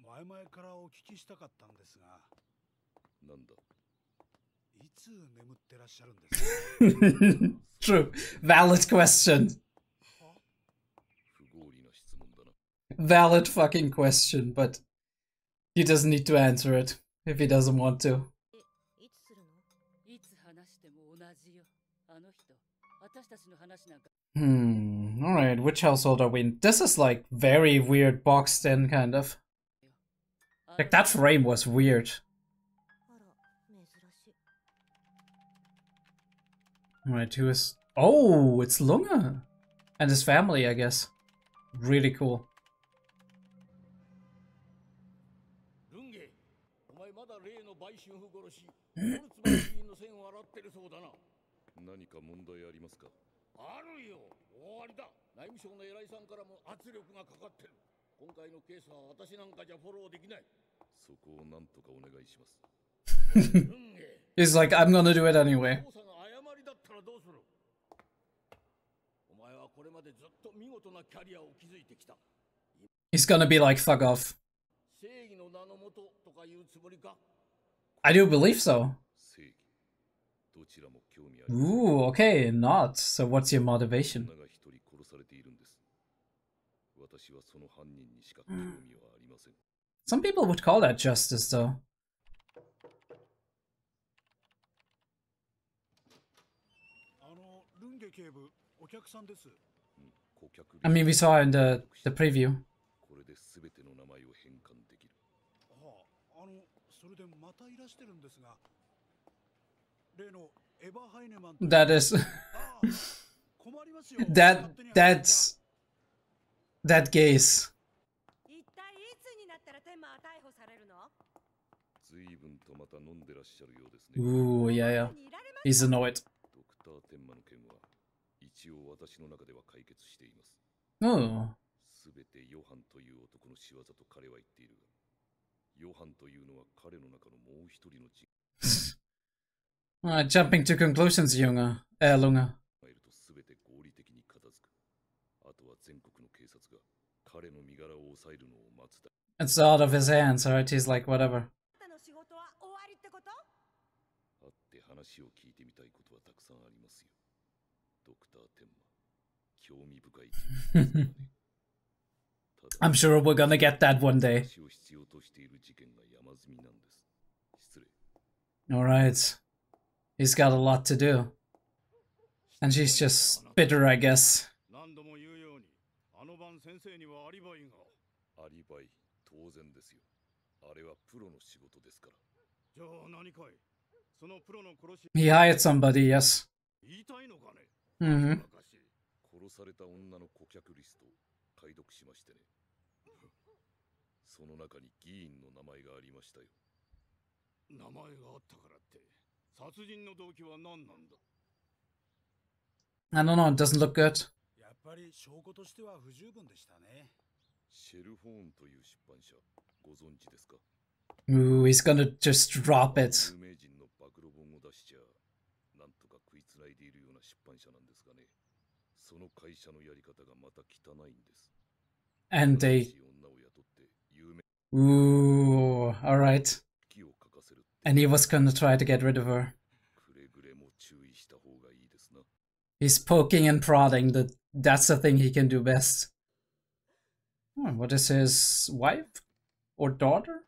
Speaker 3: 前々からお聞きしたかったんですが、なんだ。いつ眠ってらっしゃるんですか。
Speaker 1: True. Valid question. Valid fucking question, but he doesn't need to answer it if he doesn't want to. Alright, which household are we in? This is like very weird boxed in, kind of. Like, that frame was weird. Alright, who is... Oh, it's Lunge! And his family, I guess. Really cool.
Speaker 3: あるよ。終わりだ。内務省の偉いさんからも圧力がかかってる。今回のケースは私なんかじゃフォローできない。そこをなんとかお願いします。
Speaker 1: He's like, I'm gonna do it anyway. He's gonna be like, fuck off. I do believe so. Ooh, okay, not. So what's your motivation? Some people would call that justice, though. I mean, we saw in the preview. That is that gaze. Ooh, yeah. He's annoyed. Oh. Jumping to conclusions, Lunge. It's out of his hands, right? He's like, whatever. I'm sure we're gonna get that one day. Alright. He's got a lot to do. And she's just bitter, I guess. He hired somebody, yes. Mm-hmm. I don't know, it doesn't look good. Ooh, he's gonna just drop it. And they... Ooh, alright. And he was gonna try to get rid of her. He's poking and prodding, that's the thing he can do best. Oh, what is his wife? Or daughter?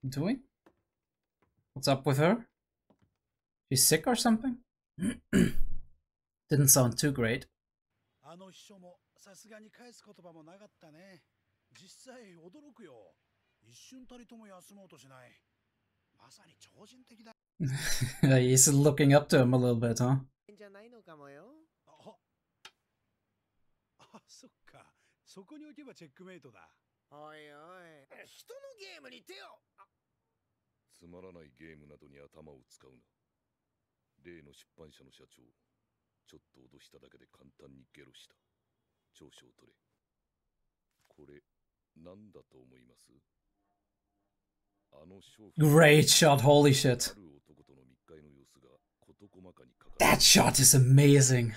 Speaker 1: Doing? What's up with her? She's sick or something? Didn't sound too great. He's looking up to him a little bit, huh? Great shot, holy shit. That shot is amazing.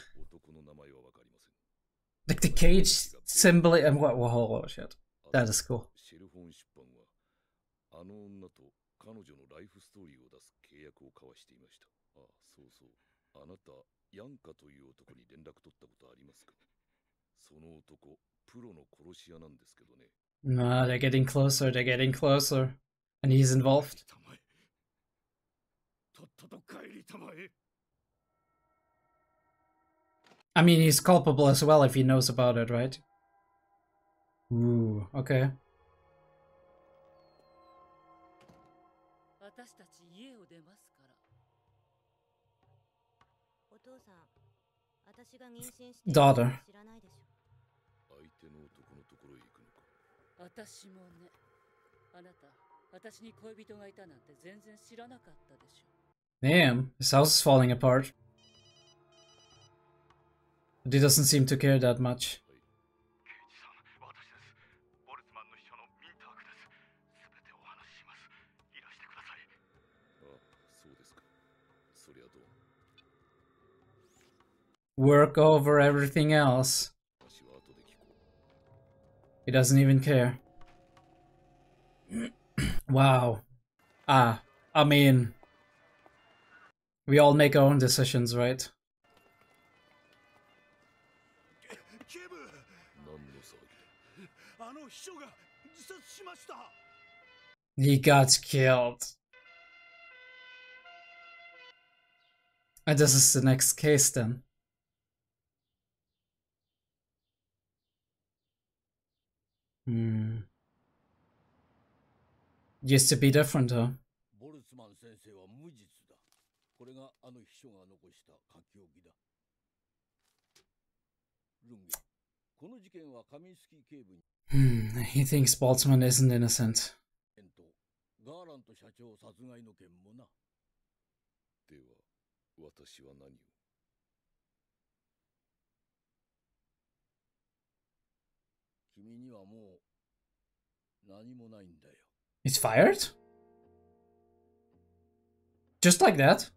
Speaker 1: Like the cage symbol and what? Whoa, shit. That is cool. Nah, they're getting closer, And he's involved. I mean, he's culpable as well if he knows about it, right? Ooh, okay. Daughter. Damn, his house is falling apart. But he doesn't seem to care that much. Work over everything else. He doesn't even care. Wow. I mean, we all make our own decisions, right? He got killed. And this is the next case then. Used to be different, huh? He thinks Boltzmann isn't innocent. He's fired? Just like that?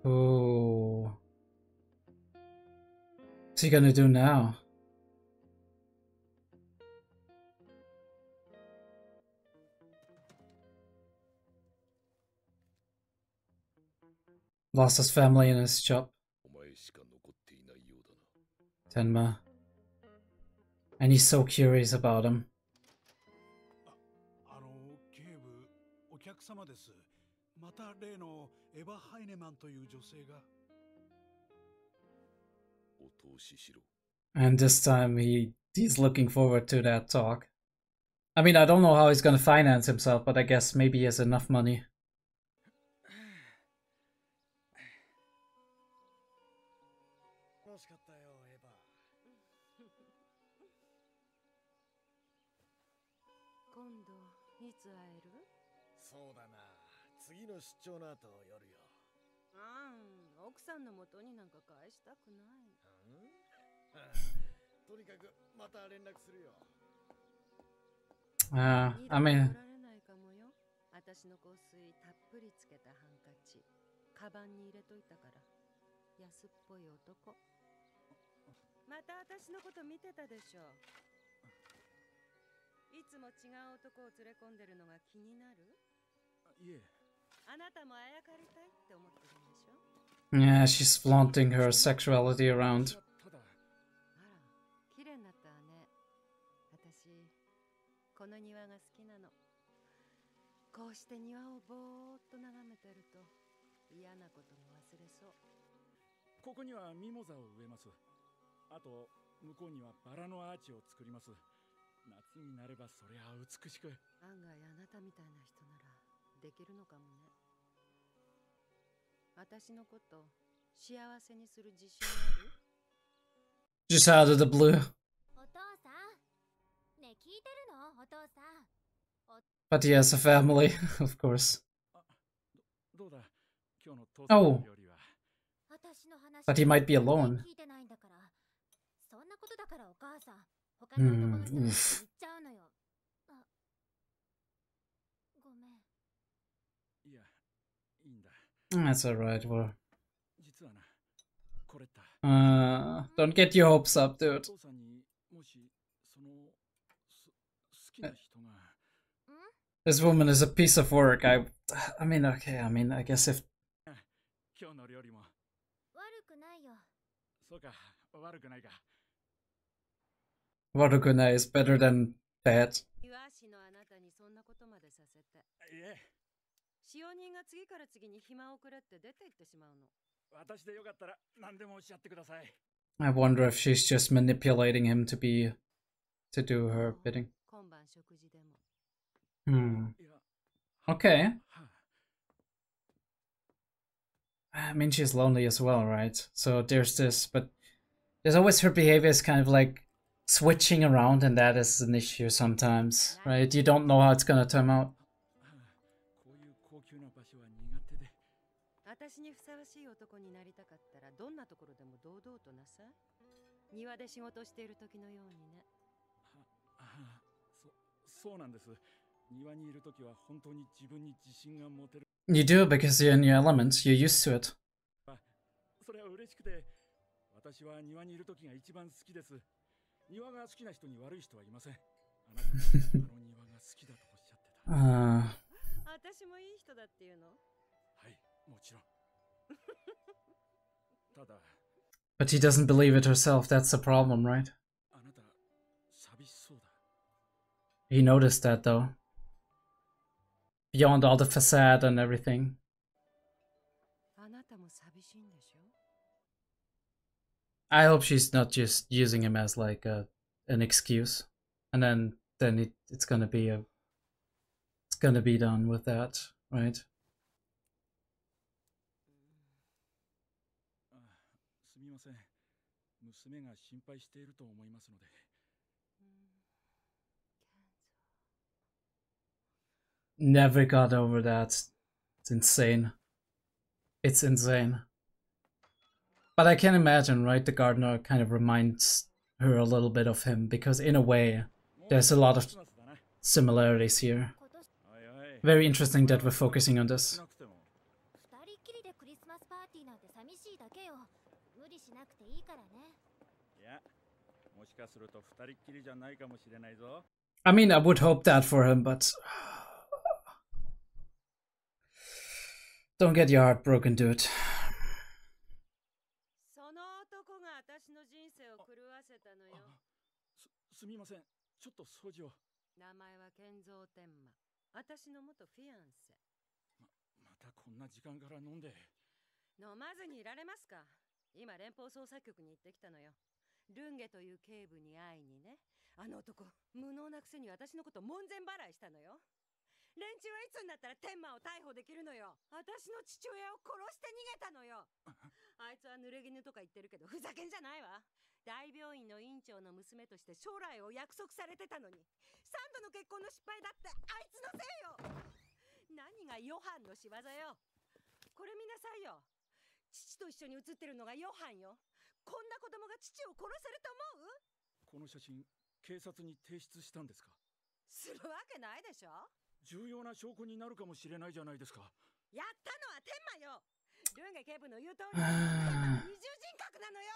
Speaker 1: Oh. What's he gonna do now? Lost his family and his job. Tenma. And he's so curious about him. And this time he's looking forward to that talk. I mean, I don't know how he's gonna finance himself, but I guess maybe he has enough money. I mean, yeah, she's flaunting her sexuality around. Just out of the blue. But he has a family, of course. Oh. But he might be alone. Oof. That's alright, well. Don't get your hopes up, dude. This woman is a piece of work. I mean, okay, I guess if... Warukunai is better than bad. I wonder if she's just manipulating him to do her bidding. Okay. I mean, she's lonely as well, right? So there's this, but there's always her behavior is kind of like switching around, and that is an issue sometimes, right? You don't know how it's gonna turn out.
Speaker 2: しい男になりたかったらどんなところでも堂々となさい。庭で仕事している時のようにね。
Speaker 4: そうなんです。庭にいる時は本当に自分に自信が持てる。
Speaker 1: You do because you're in your element. You're used to it.
Speaker 4: それは嬉しくて、私は庭にいる時が一番好きです。庭が好きな人に悪い人はいません。あなたは庭が好きだとおっしゃってた。
Speaker 2: 私もいい人だっていうの？
Speaker 4: はい、もちろん。ただ。
Speaker 1: But she doesn't believe it herself. That's the problem, right?
Speaker 4: あなた寂しそうだ。
Speaker 1: He noticed that though. Beyond all the facade and everything.
Speaker 2: あなたも寂しいんでしょ?
Speaker 1: I hope she's not just using him as like an excuse, and then it's gonna be done with that, right?
Speaker 4: すみません。娘が心配していると思いますので。
Speaker 1: Never got over that. It's insane. It's insane. But I can imagine, right? The gardener kind of reminds her a little bit of him, because in a way, there's a lot of similarities here. Very interesting that we're focusing on this. I mean, I would hope that for him, but don't get your heart broken, dude.
Speaker 4: すみません。ちょっと掃除を。
Speaker 2: 名前は𝐏𝐬𝐏 𝐋𝐢𝐬𝐬。私の元フィアンセ。
Speaker 4: またこんな時間から飲んで。
Speaker 2: 飲まずにいられますか？今連邦捜査局に行ってきたのよ。ルンゲという警部に会いにね。あの男、無能なくせに私のこと門前払いしたのよ。連中はいつになったら天馬を逮捕できるのよ。私の父親を殺して逃げたのよ。あいつは濡れ衣とか言ってるけどふざけんじゃないわ。大病院の院長の娘として将来を約束されてたのに、3度の結婚の失敗だってあいつのせいよ。何がヨハンの仕業よ。これ見なさいよ。父と一緒に写ってるのがヨハンよ。こんな子供が父を殺せると思う？
Speaker 4: この写真、警察に提出したんですか？
Speaker 2: するわけないでしょ。
Speaker 4: 重要な証拠になるかもしれないじゃないですか。
Speaker 2: やったのは天馬よ。ルンゲ警部の言う通り、天馬の二重人格なのよ。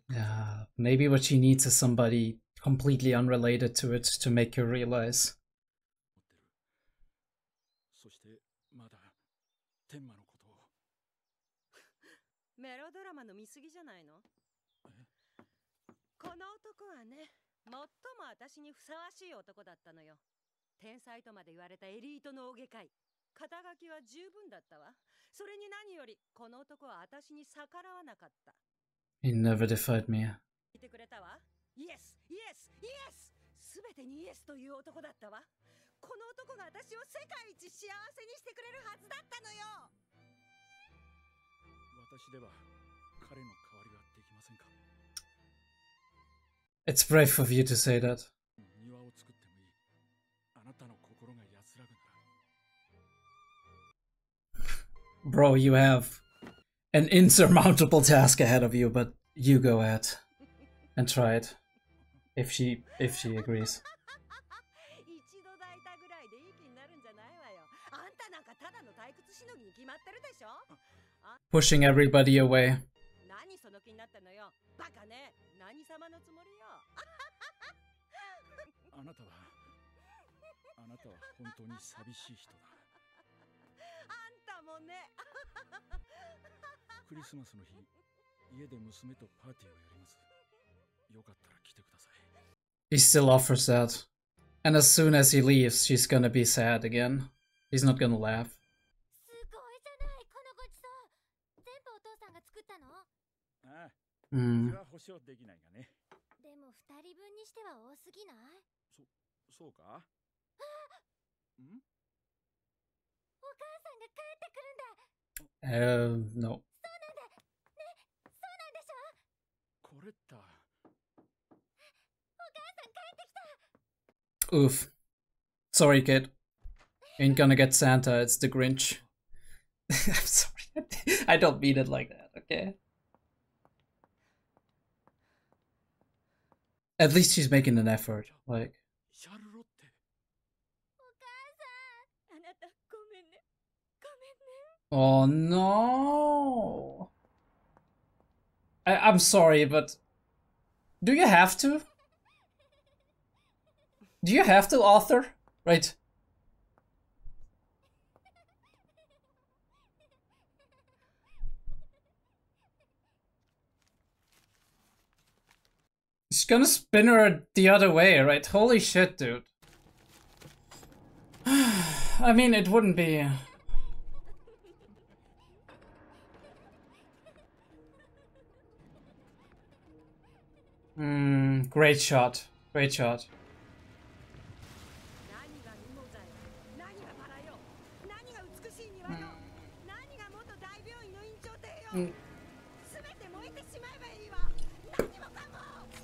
Speaker 1: Yeah, maybe what she needs is somebody completely unrelated to it to make her realize.
Speaker 4: そしてまだ天馬のことを。
Speaker 2: メロドラマの見過ぎじゃないの？この男はね、最も私にふさわしい男だったのよ。天才とまで言われたエリートの𝐏𝐬𝐏。肩書きは十分だったわ。それに何よりこの男は私に逆らわなかった。
Speaker 1: He never defied me.
Speaker 2: 言ってくれたわ。イエス、イエス、イエス。すべてにイエスという男だったわ。この男が私を世界一幸せにしてくれるはずだったのよ。
Speaker 4: 私では彼の代わりはできませんか？
Speaker 1: It's brave of you to say that.
Speaker 4: 庭を作ってもいい。あなたの心が安らぐなら。
Speaker 1: Bro, you have an insurmountable task ahead of you, but you go ahead and try it. If she agrees. Pushing everybody away.
Speaker 2: 何その気になったのよ。バカね。何様のつもりよ。
Speaker 4: あなたは本当に寂しい人だ。
Speaker 2: もね。
Speaker 4: クリスマスの日、家で娘とパーティーをやります。よかったら来てください。
Speaker 1: He still offers that. And as soon as he leaves, she's gonna be sad again. He's not gonna laugh.
Speaker 2: すごいじゃない、このごちそう。全部お父さんが作ったの？
Speaker 4: ああ、うちは保証できないがね。
Speaker 2: でも2人分にしては多すぎない？
Speaker 4: そうか？ん？No.
Speaker 2: そうなんだ。ね、そうなんでしょ？
Speaker 4: コレッタ。お
Speaker 2: 母さん帰ってきた。
Speaker 1: Oof. Sorry, kid. Ain't gonna get Santa, it's the Grinch. I'm sorry. I don't mean it like that, okay? At least she's making an effort, like. Oh no. I'm sorry, but do you have to? Do you have to, author? Right. She's gonna spin her the other way, right? Holy shit, dude. I mean, it wouldn't be... Great shot. Great shot.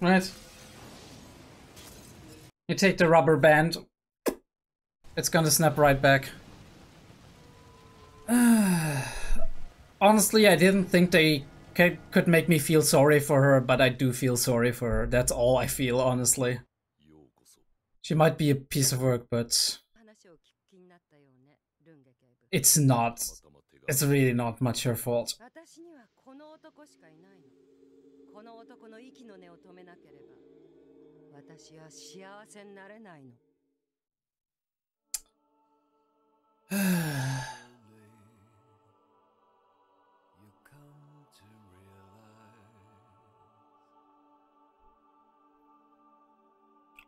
Speaker 1: Right. You take the rubber band. It's gonna snap right back. Honestly, I didn't think they could make me feel sorry for her, but I do feel sorry for her. That's all I feel, honestly. She might be a piece of work, but it's not. It's really not much her fault.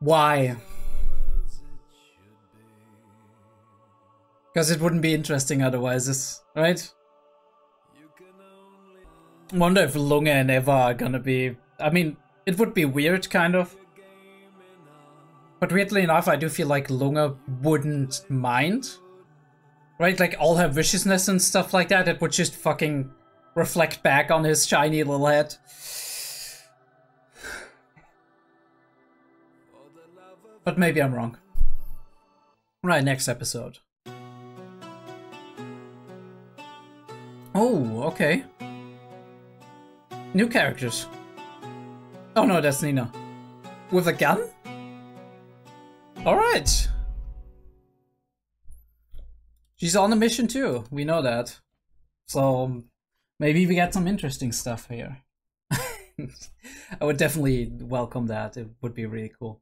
Speaker 1: Why? Because it wouldn't be interesting otherwise, right? I wonder if Lunge and Eva are gonna be... I mean, it would be weird, kind of. But weirdly enough, I do feel like Lunge wouldn't mind. Right? Like, all her viciousness and stuff like that, it would just fucking reflect back on his shiny little head. But maybe I'm wrong. Right, next episode. Oh, okay. New characters. Oh no, that's Nina. With a gun? Alright. She's on a mission too, we know that. So maybe we get some interesting stuff here. I would definitely welcome that, it would be really cool.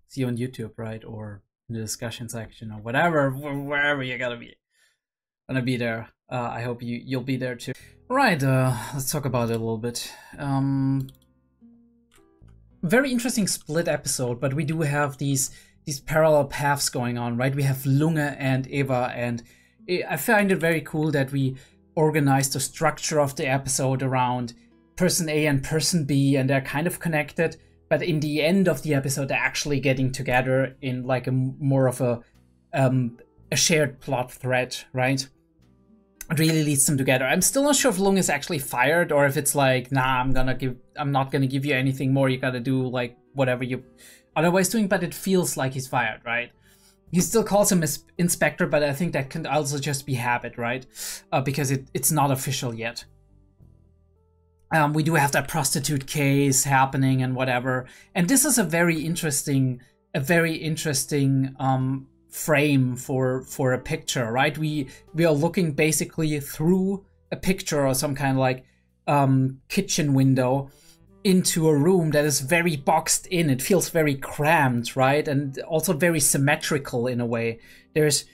Speaker 1: See you on YouTube, right? Or in the discussion section or whatever, wherever you're gonna be there. I hope you'll be there too. Right, let's talk about it a little bit. Very interesting split episode, but we do have these parallel paths going on, right? We have Lunge and Eva, and I find it very cool that we organized the structure of the episode around person A and person B, and they're kind of connected. But in the end of the episode, they're actually getting together in like a more of a shared plot thread, right? It really leads them together. I'm still not sure if Lunge is actually fired or if it's like, nah, I'm not gonna give you anything more. You gotta do like whatever you otherwise doing. But it feels like he's fired, right? He still calls him Inspector, but I think that can also just be habit, right? Because it's not official yet. We do have that prostitute case happening and whatever. And this is a very interesting frame for a picture, right? We are looking basically through a picture or some kind of like kitchen window into a room that is very boxed in. It feels very cramped, right? And also very symmetrical in a way. There's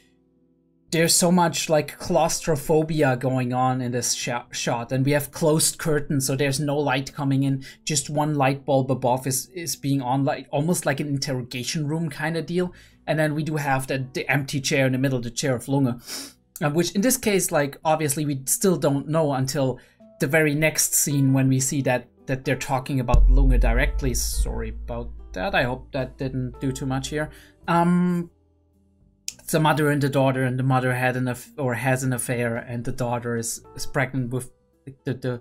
Speaker 1: so much like claustrophobia going on in this shot, and we have closed curtains, so there's no light coming in. Just one light bulb above is being on, like almost like an interrogation room kind of deal. And then we do have the empty chair in the middle, the chair of Lunge, which in this case, like obviously we still don't know until the very next scene when we see that they're talking about Lunge directly. Sorry about that. I hope that didn't do too much here. It's the mother and the daughter, and the mother has an affair, and the daughter is pregnant with the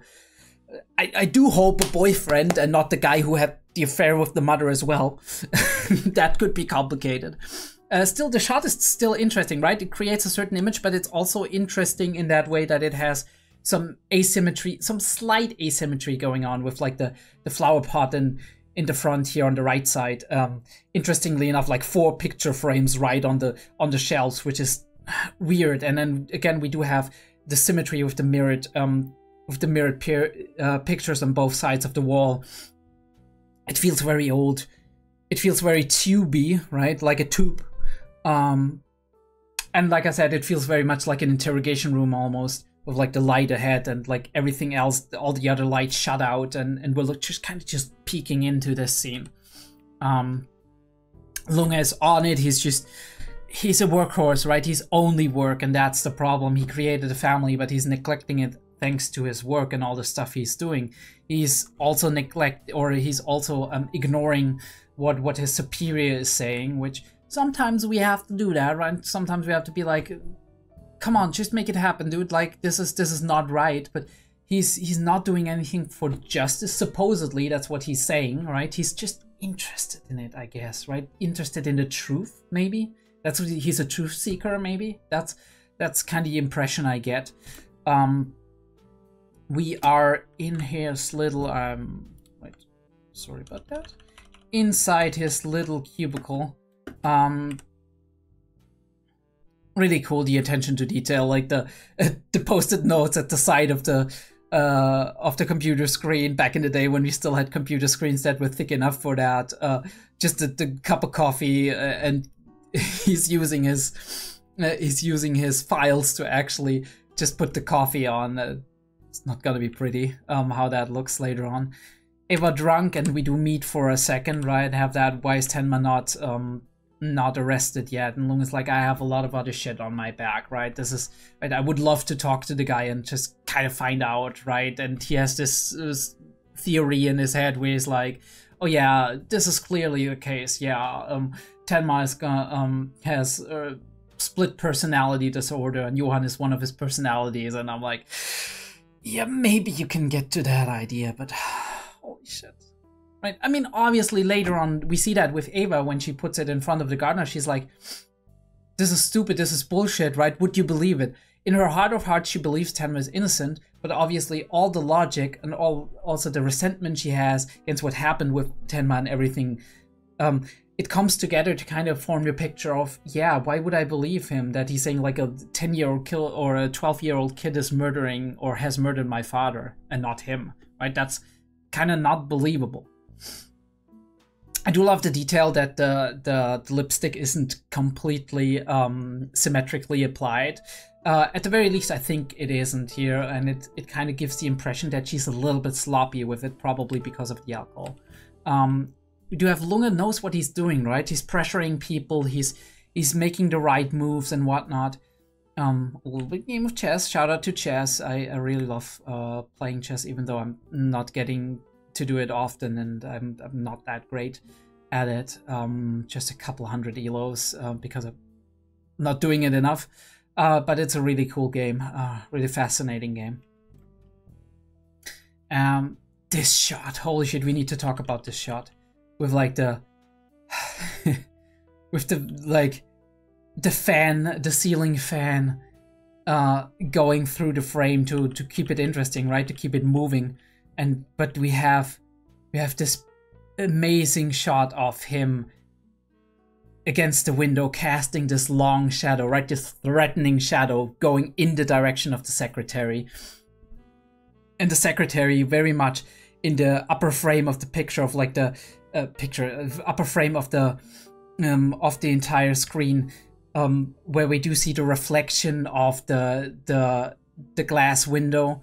Speaker 1: I do hope a boyfriend and not the guy who had the affair with the mother as well. that could be complicated. Still, the shot is still interesting, right? It creates a certain image, but it's also interesting in that way that it has some asymmetry, some slight asymmetry going on with like the flower pot in the front here on the right side. Interestingly enough, like 4 picture frames right on the shelves, which is weird. And then again, we do have the symmetry with the mirrored pictures on both sides of the wall. It feels very old. It feels very tubey, right? Like a tube. And like I said, it feels very much like an interrogation room almost, with like the light ahead and like everything else, all the other lights shut out, and we're just kind of just peeking into this scene. Lunge is on it. He's a workhorse, right? He's only work, and that's the problem. He created a family, but he's neglecting it thanks to his work and all the stuff he's doing. He's also ignoring what his superior is saying, which sometimes we have to do that, right? Sometimes we have to be like, come on, just make it happen, dude. Like, this is not right. But he's not doing anything for justice. Supposedly, that's what he's saying, right? He's just interested in it, I guess, right? Interested in the truth, maybe. That's what he's a truth seeker, maybe. That's kind of the impression I get. We are in his little wait, sorry about that. Inside his little cubicle. Really cool, the attention to detail, like the post-it notes at the side of the computer screen back in the day when we still had computer screens that were thick enough for that. Just the cup of coffee, and he's using his files to actually just put the coffee on. It's not gonna be pretty how that looks later on. Eva drunk, and we do meet for a second, right? Have that, why is Tenma not arrested yet? And Lunge is like, I have a lot of other shit on my back, right? This is right. I would love to talk to the guy and just kind of find out, right? And he has this theory in his head where he's like, oh yeah, this is clearly the case. Yeah, Tenma is has split personality disorder, and Johan is one of his personalities. And I'm like, yeah, maybe you can get to that idea, but holy shit. Right? I mean, obviously later on we see that with Eva when she puts it in front of the gardener. She's like, this is stupid, this is bullshit, right? Would you believe it? In her heart of hearts, she believes Tenma is innocent, but obviously all the logic and also the resentment she has against what happened with Tenma and everything, it comes together to kind of form your picture of, yeah, why would I believe him that he's saying like a 10-year-old kid or a 12-year-old kid is murdering or has murdered my father and not him, right? That's kind of not believable. I do love the detail that the lipstick isn't completely symmetrically applied. At the very least, I think it isn't here, and it kind of gives the impression that she's a little bit sloppy with it, probably because of the alcohol. We do have Lunge knows what he's doing, right? He's pressuring people, he's making the right moves and whatnot. A little bit game of chess. Shout out to chess. I really love playing chess, even though I'm not getting to do it often, and I'm not that great at it. Just a couple hundred elos because I'm not doing it enough. But it's a really cool game, really fascinating game. This shot, holy shit, we need to talk about this shot with like the with the fan, the ceiling fan going through the frame to keep it interesting, right? To keep it moving. But we have this amazing shot of him against the window casting this long shadow, right? This threatening shadow going in the direction of the secretary. And the secretary very much in the upper frame of the picture of like the upper frame of the entire screen, where we do see the reflection of the glass window,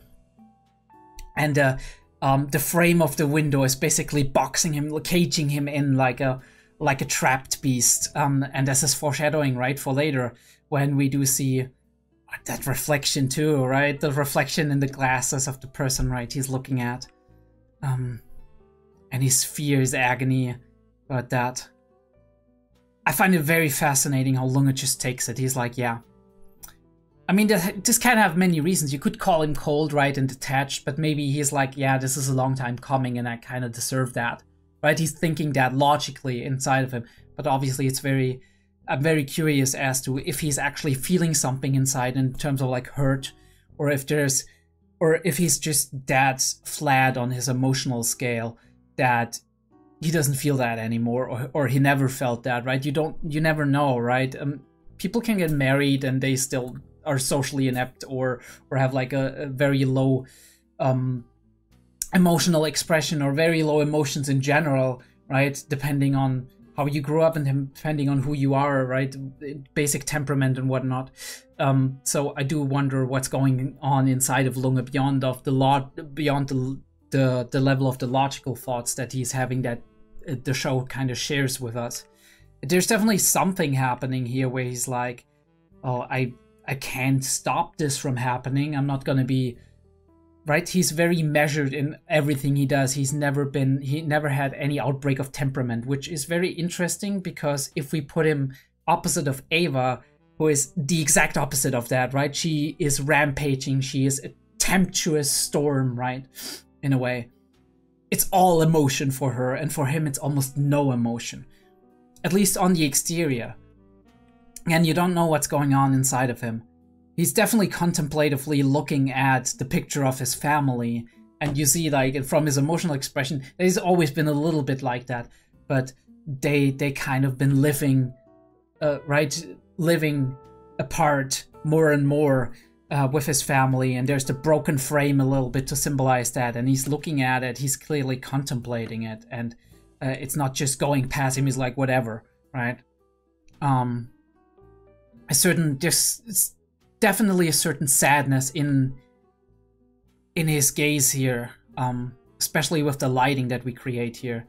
Speaker 1: and the frame of the window is basically boxing him, caging him in like a trapped beast. And this is foreshadowing, right, for later when we do see that reflection too, right? The reflection in the glasses of the person, right, he's looking at. And his fear, his agony about that. I find it very fascinating how Lunge just takes it. He's like, yeah. I mean, this can have many reasons. You could call him cold, right, and detached, but maybe he's like, yeah, this is a long time coming and I kind of deserve that. right? He's thinking that logically inside of him, but obviously I'm very curious as to if he's actually feeling something inside in terms of like hurt, or if he's just that flat on his emotional scale that he doesn't feel that anymore, or he never felt that, right? You never know, right? People can get married and they still are socially inept or have like a very low emotional expression, or very low emotions in general, right? Depending on how you grew up and depending on who you are, right? Basic temperament and whatnot. So I do wonder what's going on inside of Lunge beyond the level of the logical thoughts that he's having, that the show kind of shares with us. There's definitely something happening here where he's like, oh, I can't stop this from happening. I'm not gonna be, right? He's very measured in everything he does. He never had any outbreak of temperament, which is very interesting, because if we put him opposite of Ava, who is the exact opposite of that, right? She is rampaging. She is a tempestuous storm, right? In a way. It's all emotion for her, and for him it's almost no emotion. At least on the exterior. And you don't know what's going on inside of him. He's definitely contemplatively looking at the picture of his family, and you see, like, from his emotional expression, he's always been a little bit like that, but they kind of been living, living apart more and more with his family, and there's the broken frame a little bit to symbolize that, and he's looking at it, he's clearly contemplating it, and it's not just going past him, he's like, whatever, right? There's definitely a certain sadness in his gaze here, especially with the lighting that we create here.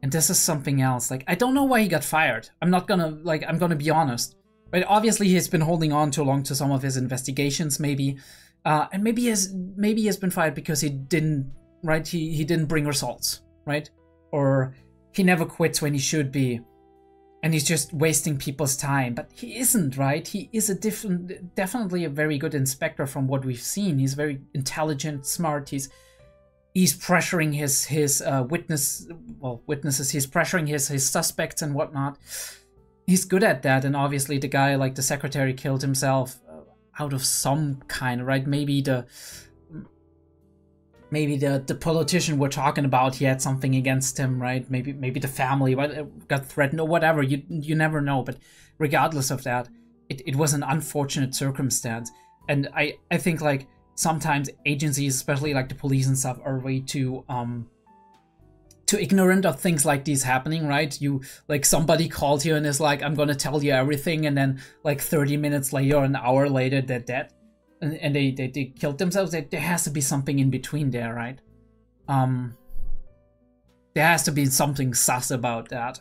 Speaker 1: And this is something else. Like, I don't know why he got fired. I'm gonna be honest. Right? Obviously, he's been holding on too long to some of his investigations, maybe, and maybe he has been fired because he didn't, right? He didn't bring results, right? Or he never quits when he should be. And he's just wasting people's time, but he isn't, right? He is definitely a very good inspector from what we've seen. He's very intelligent, smart. He's pressuring his witnesses. He's pressuring his suspects and whatnot. He's good at that. And obviously, the guy, like the secretary, killed himself out of some kind, right? Maybe the politician we're talking about, he had something against him, right? Maybe the family got threatened or whatever. You never know. But regardless of that, it was an unfortunate circumstance. And I think, like, sometimes agencies, especially like the police and stuff, are way too ignorant of things like these happening, right? Like, somebody called you and is like, I'm gonna tell you everything, and then like 30 minutes later or an hour later they're dead. And they killed themselves. There has to be something in between there, right? There has to be something sus about that.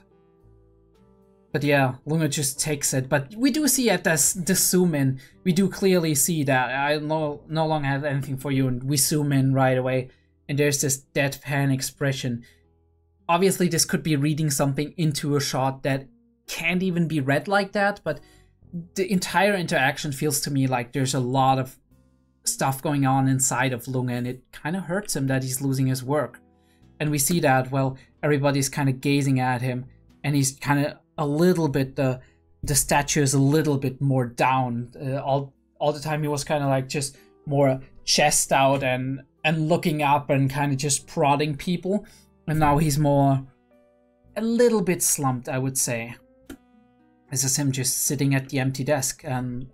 Speaker 1: But yeah, Lunge just takes it. But we do see at this zoom in, we do clearly see that I no longer have anything for you, and we zoom in right away, and there's this deadpan expression. Obviously, this could be reading something into a shot that can't even be read like that, but the entire interaction feels to me like there's a lot of stuff going on inside of Lunge, and it kind of hurts him that he's losing his work. And we see that, well, everybody's kind of gazing at him, and he's kind of a little bit, the statue is a little bit more down. All the time he was kind of like just more chest out and looking up and kind of just prodding people. And now he's more, a little bit slumped, I would say. This is him just sitting at the empty desk, and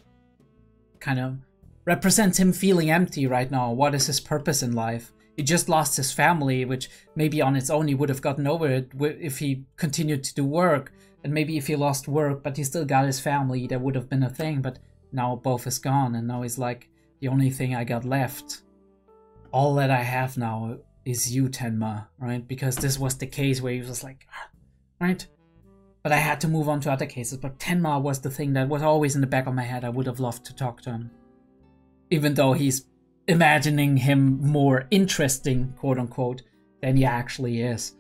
Speaker 1: kind of represents him feeling empty right now. What is his purpose in life? He just lost his family, which maybe on its own he would have gotten over it if he continued to do work. And maybe if he lost work, but he still got his family, that would have been a thing. But now both is gone, and now he's like, the only thing I got left, all that I have now is you, Tenma, right? Because this was the case where he was like, right? But I had to move on to other cases. But Tenma was the thing that was always in the back of my head. I would have loved to talk to him. Even though he's imagining him more interesting, quote unquote, than he actually is.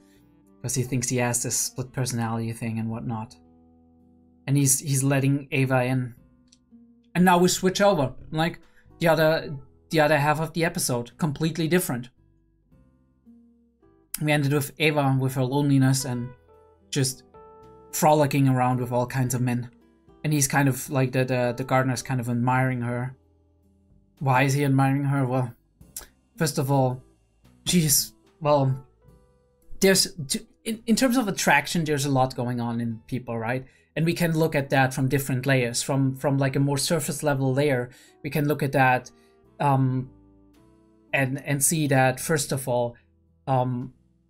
Speaker 1: Because he thinks he has this split personality thing and whatnot. And he's letting Ava in. And now we switch over. Like, the other half of the episode. Completely different. We ended with Eva with her loneliness and just frolicking around with all kinds of men. And he's kind of like the gardener's kind of admiring her. Why is he admiring her? Well, first of all, she's, well, there's, in terms of attraction, there's a lot going on in people, right? And we can look at that from different layers. From like a more surface level layer, we can look at that and see that, first of all,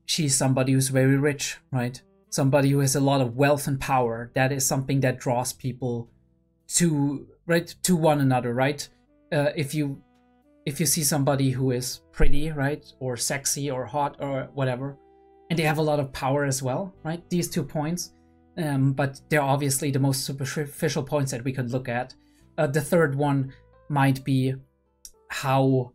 Speaker 1: she's somebody who's very rich, right? Somebody who has a lot of wealth and power. That is something that draws people to one another, right? If you see somebody who is pretty, right, or sexy or hot or whatever, and they have a lot of power as well, right? These 2 points, but they're obviously the most superficial points that we could look at. The third one might be how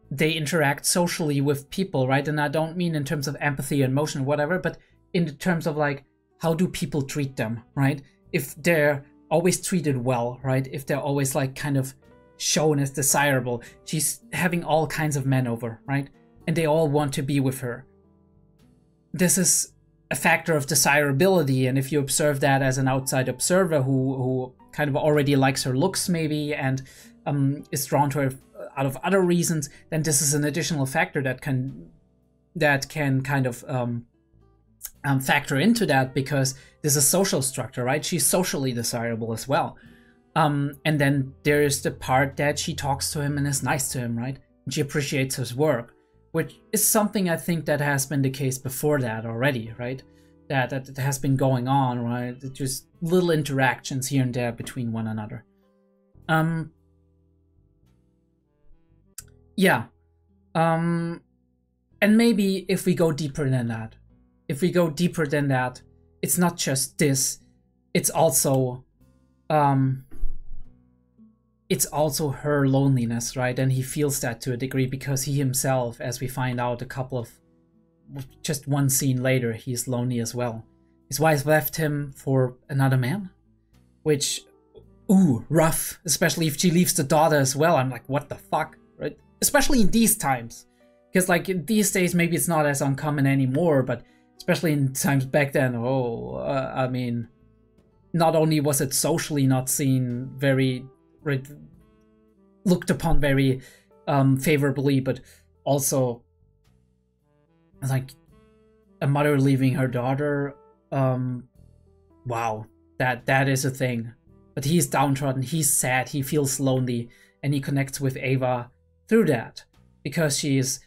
Speaker 1: they interact socially with people, right? And I don't mean in terms of empathy and emotion or whatever, but in terms of like, how do people treat them, right? If they're always treated well, right? If they're always like kind of shown as desirable. She's having all kinds of men over, right? And they all want to be with her. This is a factor of desirability, and if you observe that as an outside observer who kind of already likes her looks maybe and is drawn to her out of other reasons, then this is an additional factor that can kind of factor into that, because there's a social structure, right? She's socially desirable as well. And then there's the part that she talks to him and is nice to him, right? She appreciates his work, which is something I think that has been the case before that already, right? That has been going on, right? Just little interactions here and there between one another. Yeah. And maybe if we go deeper than that, it's not just this, it's also her loneliness, right? And he feels that to a degree because he himself, as we find out just one scene later, he's lonely as well. His wife left him for another man, which, ooh, rough, especially if she leaves the daughter as well. I'm like, what the fuck, right? Especially in these times, because like these days maybe it's not as uncommon anymore, but especially in times back then, I mean, not only was it socially not seen very, looked upon very favorably, but also like a mother leaving her daughter, wow, that is a thing. But he's downtrodden, he's sad, he feels lonely, and he connects with Eva through that, because she's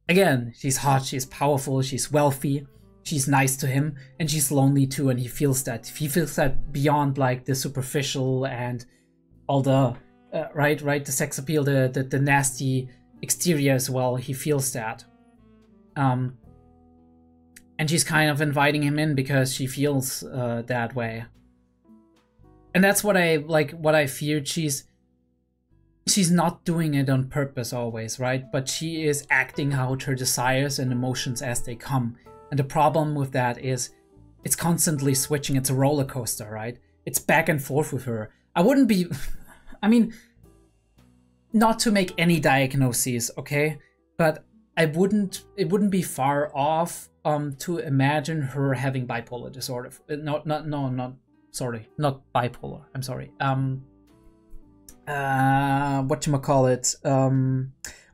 Speaker 1: hot, she's powerful, she's wealthy, she's nice to him, and she's lonely too, and he feels that beyond like the superficial and all the the sex appeal, the nasty exterior as well. He feels that, and she's kind of inviting him in because she feels that way. And that's what I feared. She's not doing it on purpose always, right? But she is acting out her desires and emotions as they come. And the problem with that is it's constantly switching. It's a roller coaster, right? It's back and forth with her. I wouldn't be, I mean, not to make any diagnoses, okay? But it wouldn't be far off to imagine her having bipolar disorder. Not bipolar. I'm sorry.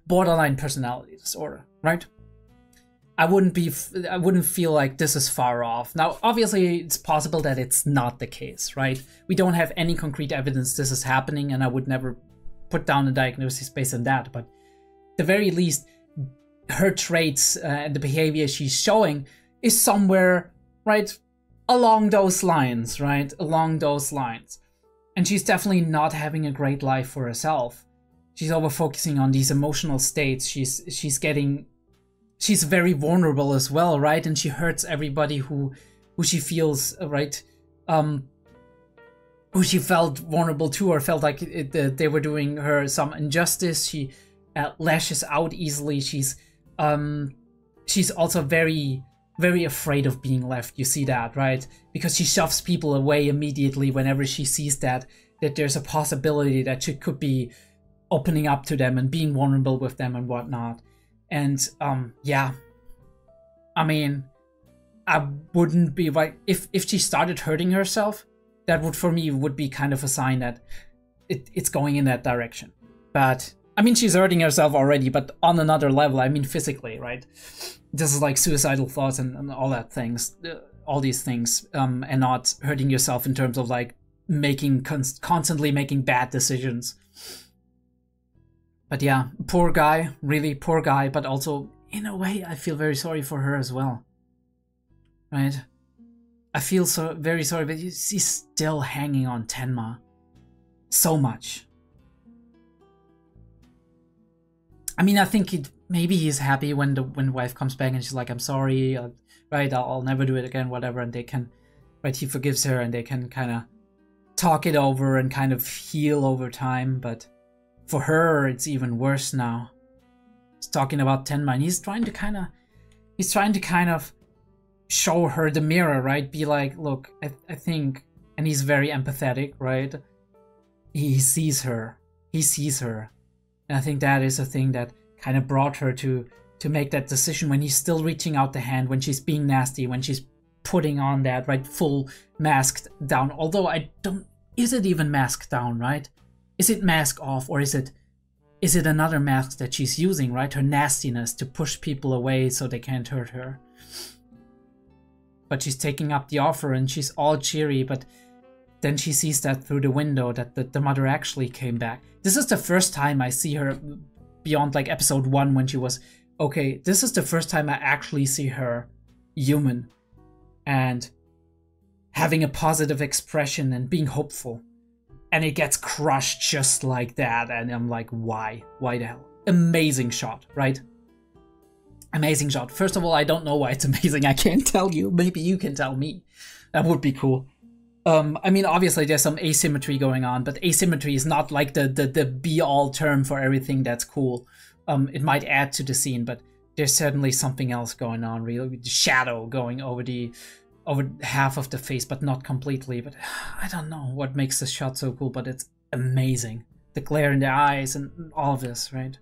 Speaker 1: Borderline personality disorder, right? I wouldn't feel like this is far off. Now, obviously, it's possible that it's not the case, right? We don't have any concrete evidence this is happening, and I would never put down a diagnosis based on that. But at the very least, her traits and the behavior she's showing is somewhere, right, along those lines, right? Along those lines. And she's definitely not having a great life for herself. She's over-focusing on these emotional states. She's very vulnerable as well, right? And she hurts everybody who she feels, right, who she felt vulnerable to, or felt like they were doing her some injustice. She lashes out easily. She's also very, very afraid of being left. You see that, right? Because she shoves people away immediately whenever she sees that there's a possibility that she could be opening up to them and being vulnerable with them and whatnot. And yeah, I mean, I wouldn't be right if she started hurting herself. That would, for me, would be kind of a sign that it's going in that direction. But I mean, she's hurting herself already, but on another level. I mean, physically, right? This is like suicidal thoughts and all that things, all these things, and not hurting yourself in terms of like making constantly making bad decisions. But yeah, poor guy, really poor guy. But also, in a way, I feel very sorry for her as well. Right? I feel very sorry, but he's still hanging on Tenma so much. I mean, I think maybe he's happy when the wife comes back and she's like, "I'm sorry, right? I'll never do it again, whatever." And they can, right? He forgives her, and they can kind of talk it over and kind of heal over time. But for her, it's even worse now. He's talking about Tenma, and he's trying to kind of show her the mirror, right? Be like, look, I think, and he's very empathetic, right? He sees her. He sees her. And I think that is a thing that kind of brought her to make that decision when he's still reaching out the hand, when she's being nasty, when she's putting on that, right, full masked down. Although I don't, is it even masked down, right? Is it mask off, or is it another mask that she's using, right? Her nastiness to push people away so they can't hurt her. But she's taking up the offer and she's all cheery, but then she sees that through the window that the mother actually came back. This is the first time I see her beyond like episode 1 when she was okay. This is the first time I actually see her human and having a positive expression and being hopeful. And it gets crushed just like that. And I'm like, why? Why the hell? Amazing shot, right? Amazing shot. First of all, I don't know why it's amazing. I can't tell you. Maybe you can tell me. That would be cool. I mean, obviously there's some asymmetry going on, but asymmetry is not like the be-all term for everything that's cool. It might add to the scene, but there's certainly something else going on, really. The shadow going over half of the face, but not completely. But I don't know what makes this shot so cool, but it's amazing. The glare in the eyes and all of this, right?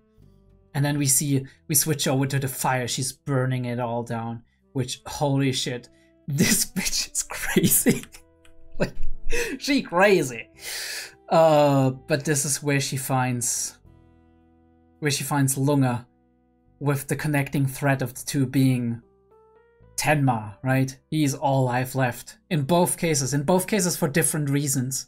Speaker 1: And then we switch over to the fire. She's burning it all down, which, holy shit, this bitch is crazy. Like, she crazy. But this is where she finds Lunge, with the connecting thread of the two being Tenma, right? He's all life left. In both cases for different reasons.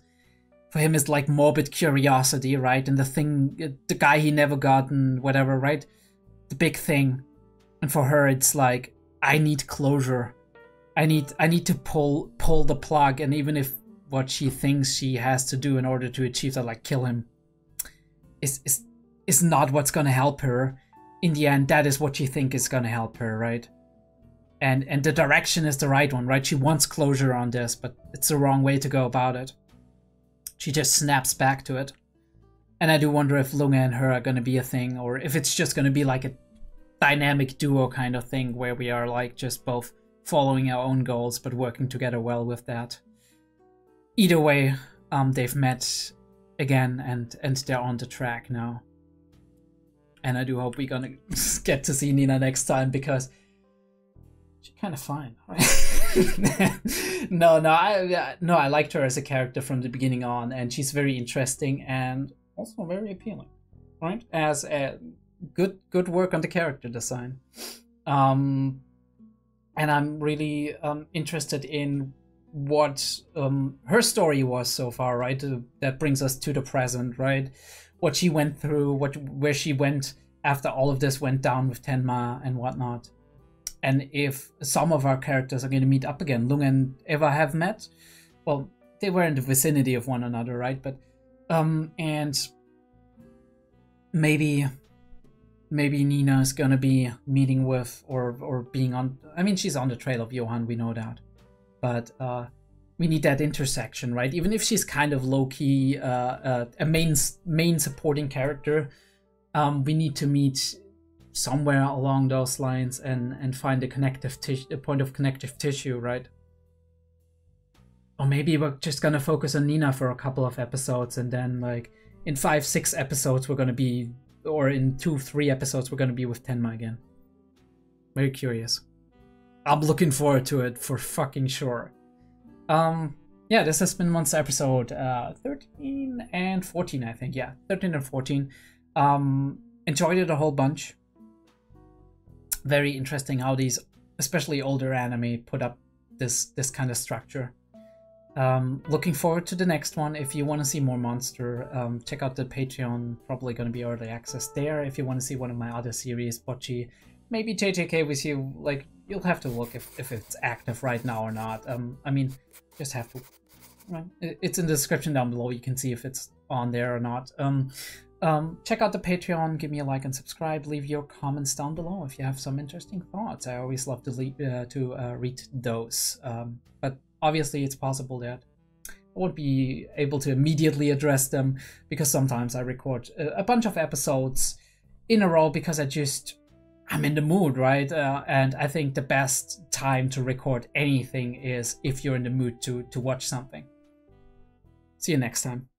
Speaker 1: For him, it's like morbid curiosity, right? And the guy he never got and whatever, right? The big thing. And for her, it's like, I need closure. I need to pull the plug, and even if what she thinks she has to do in order to achieve that, like kill him, is not what's gonna help her. In the end, that is what she thinks is gonna help her, right? And the direction is the right one, right? She wants closure on this, but it's the wrong way to go about it. She just snaps back to it. And I do wonder if Lunge and her are gonna be a thing, or if it's just gonna be like a dynamic duo kind of thing where we are like just both following our own goals but working together well with that. Either way, they've met again and they're on the track now. And I do hope we're gonna get to see Nina next time, because she's kind of fine, right? No, I liked her as a character from the beginning on, and she's very interesting and also very appealing, right? As a good work on the character design. And I'm really interested in what her story was so far, right? That brings us to the present, right? What she went through, where she went after all of this went down with Tenma and whatnot. And if some of our characters are going to meet up again. Lunge and Eva have met. Well, they were in the vicinity of one another, right? But and maybe Nina is gonna be meeting with or being on. I mean, she's on the trail of Johan, we know that. But we need that intersection, right? Even if she's kind of low-key a main supporting character, we need to meet somewhere along those lines and find a point of connective tissue, right? Or maybe we're just gonna focus on Nina for a couple of episodes, and then like in 5-6 episodes we're gonna be, or in 2-3 episodes we're gonna be with Tenma again. Very curious. I'm looking forward to it for fucking sure. Yeah, this has been Monster episode 13 and 14, I think. Yeah, 13 and 14. Enjoyed it a whole bunch. Very interesting how these, especially older anime, put up this kind of structure. Looking forward to the next one. If you want to see more Monster, check out the Patreon. Probably going to be early access there. If you want to see one of my other series, Bocce, maybe JJK with you, like, you'll have to look if it's active right now or not. I mean, just have to. Right? It's in the description down below. You can see if it's on there or not. Check out the Patreon. Give me a like and subscribe. Leave your comments down below if you have some interesting thoughts. I always love to read those. But obviously, it's possible that I won't be able to immediately address them because sometimes I record a bunch of episodes in a row because I'm in the mood, right? And I think the best time to record anything is if you're in the mood to watch something. See you next time.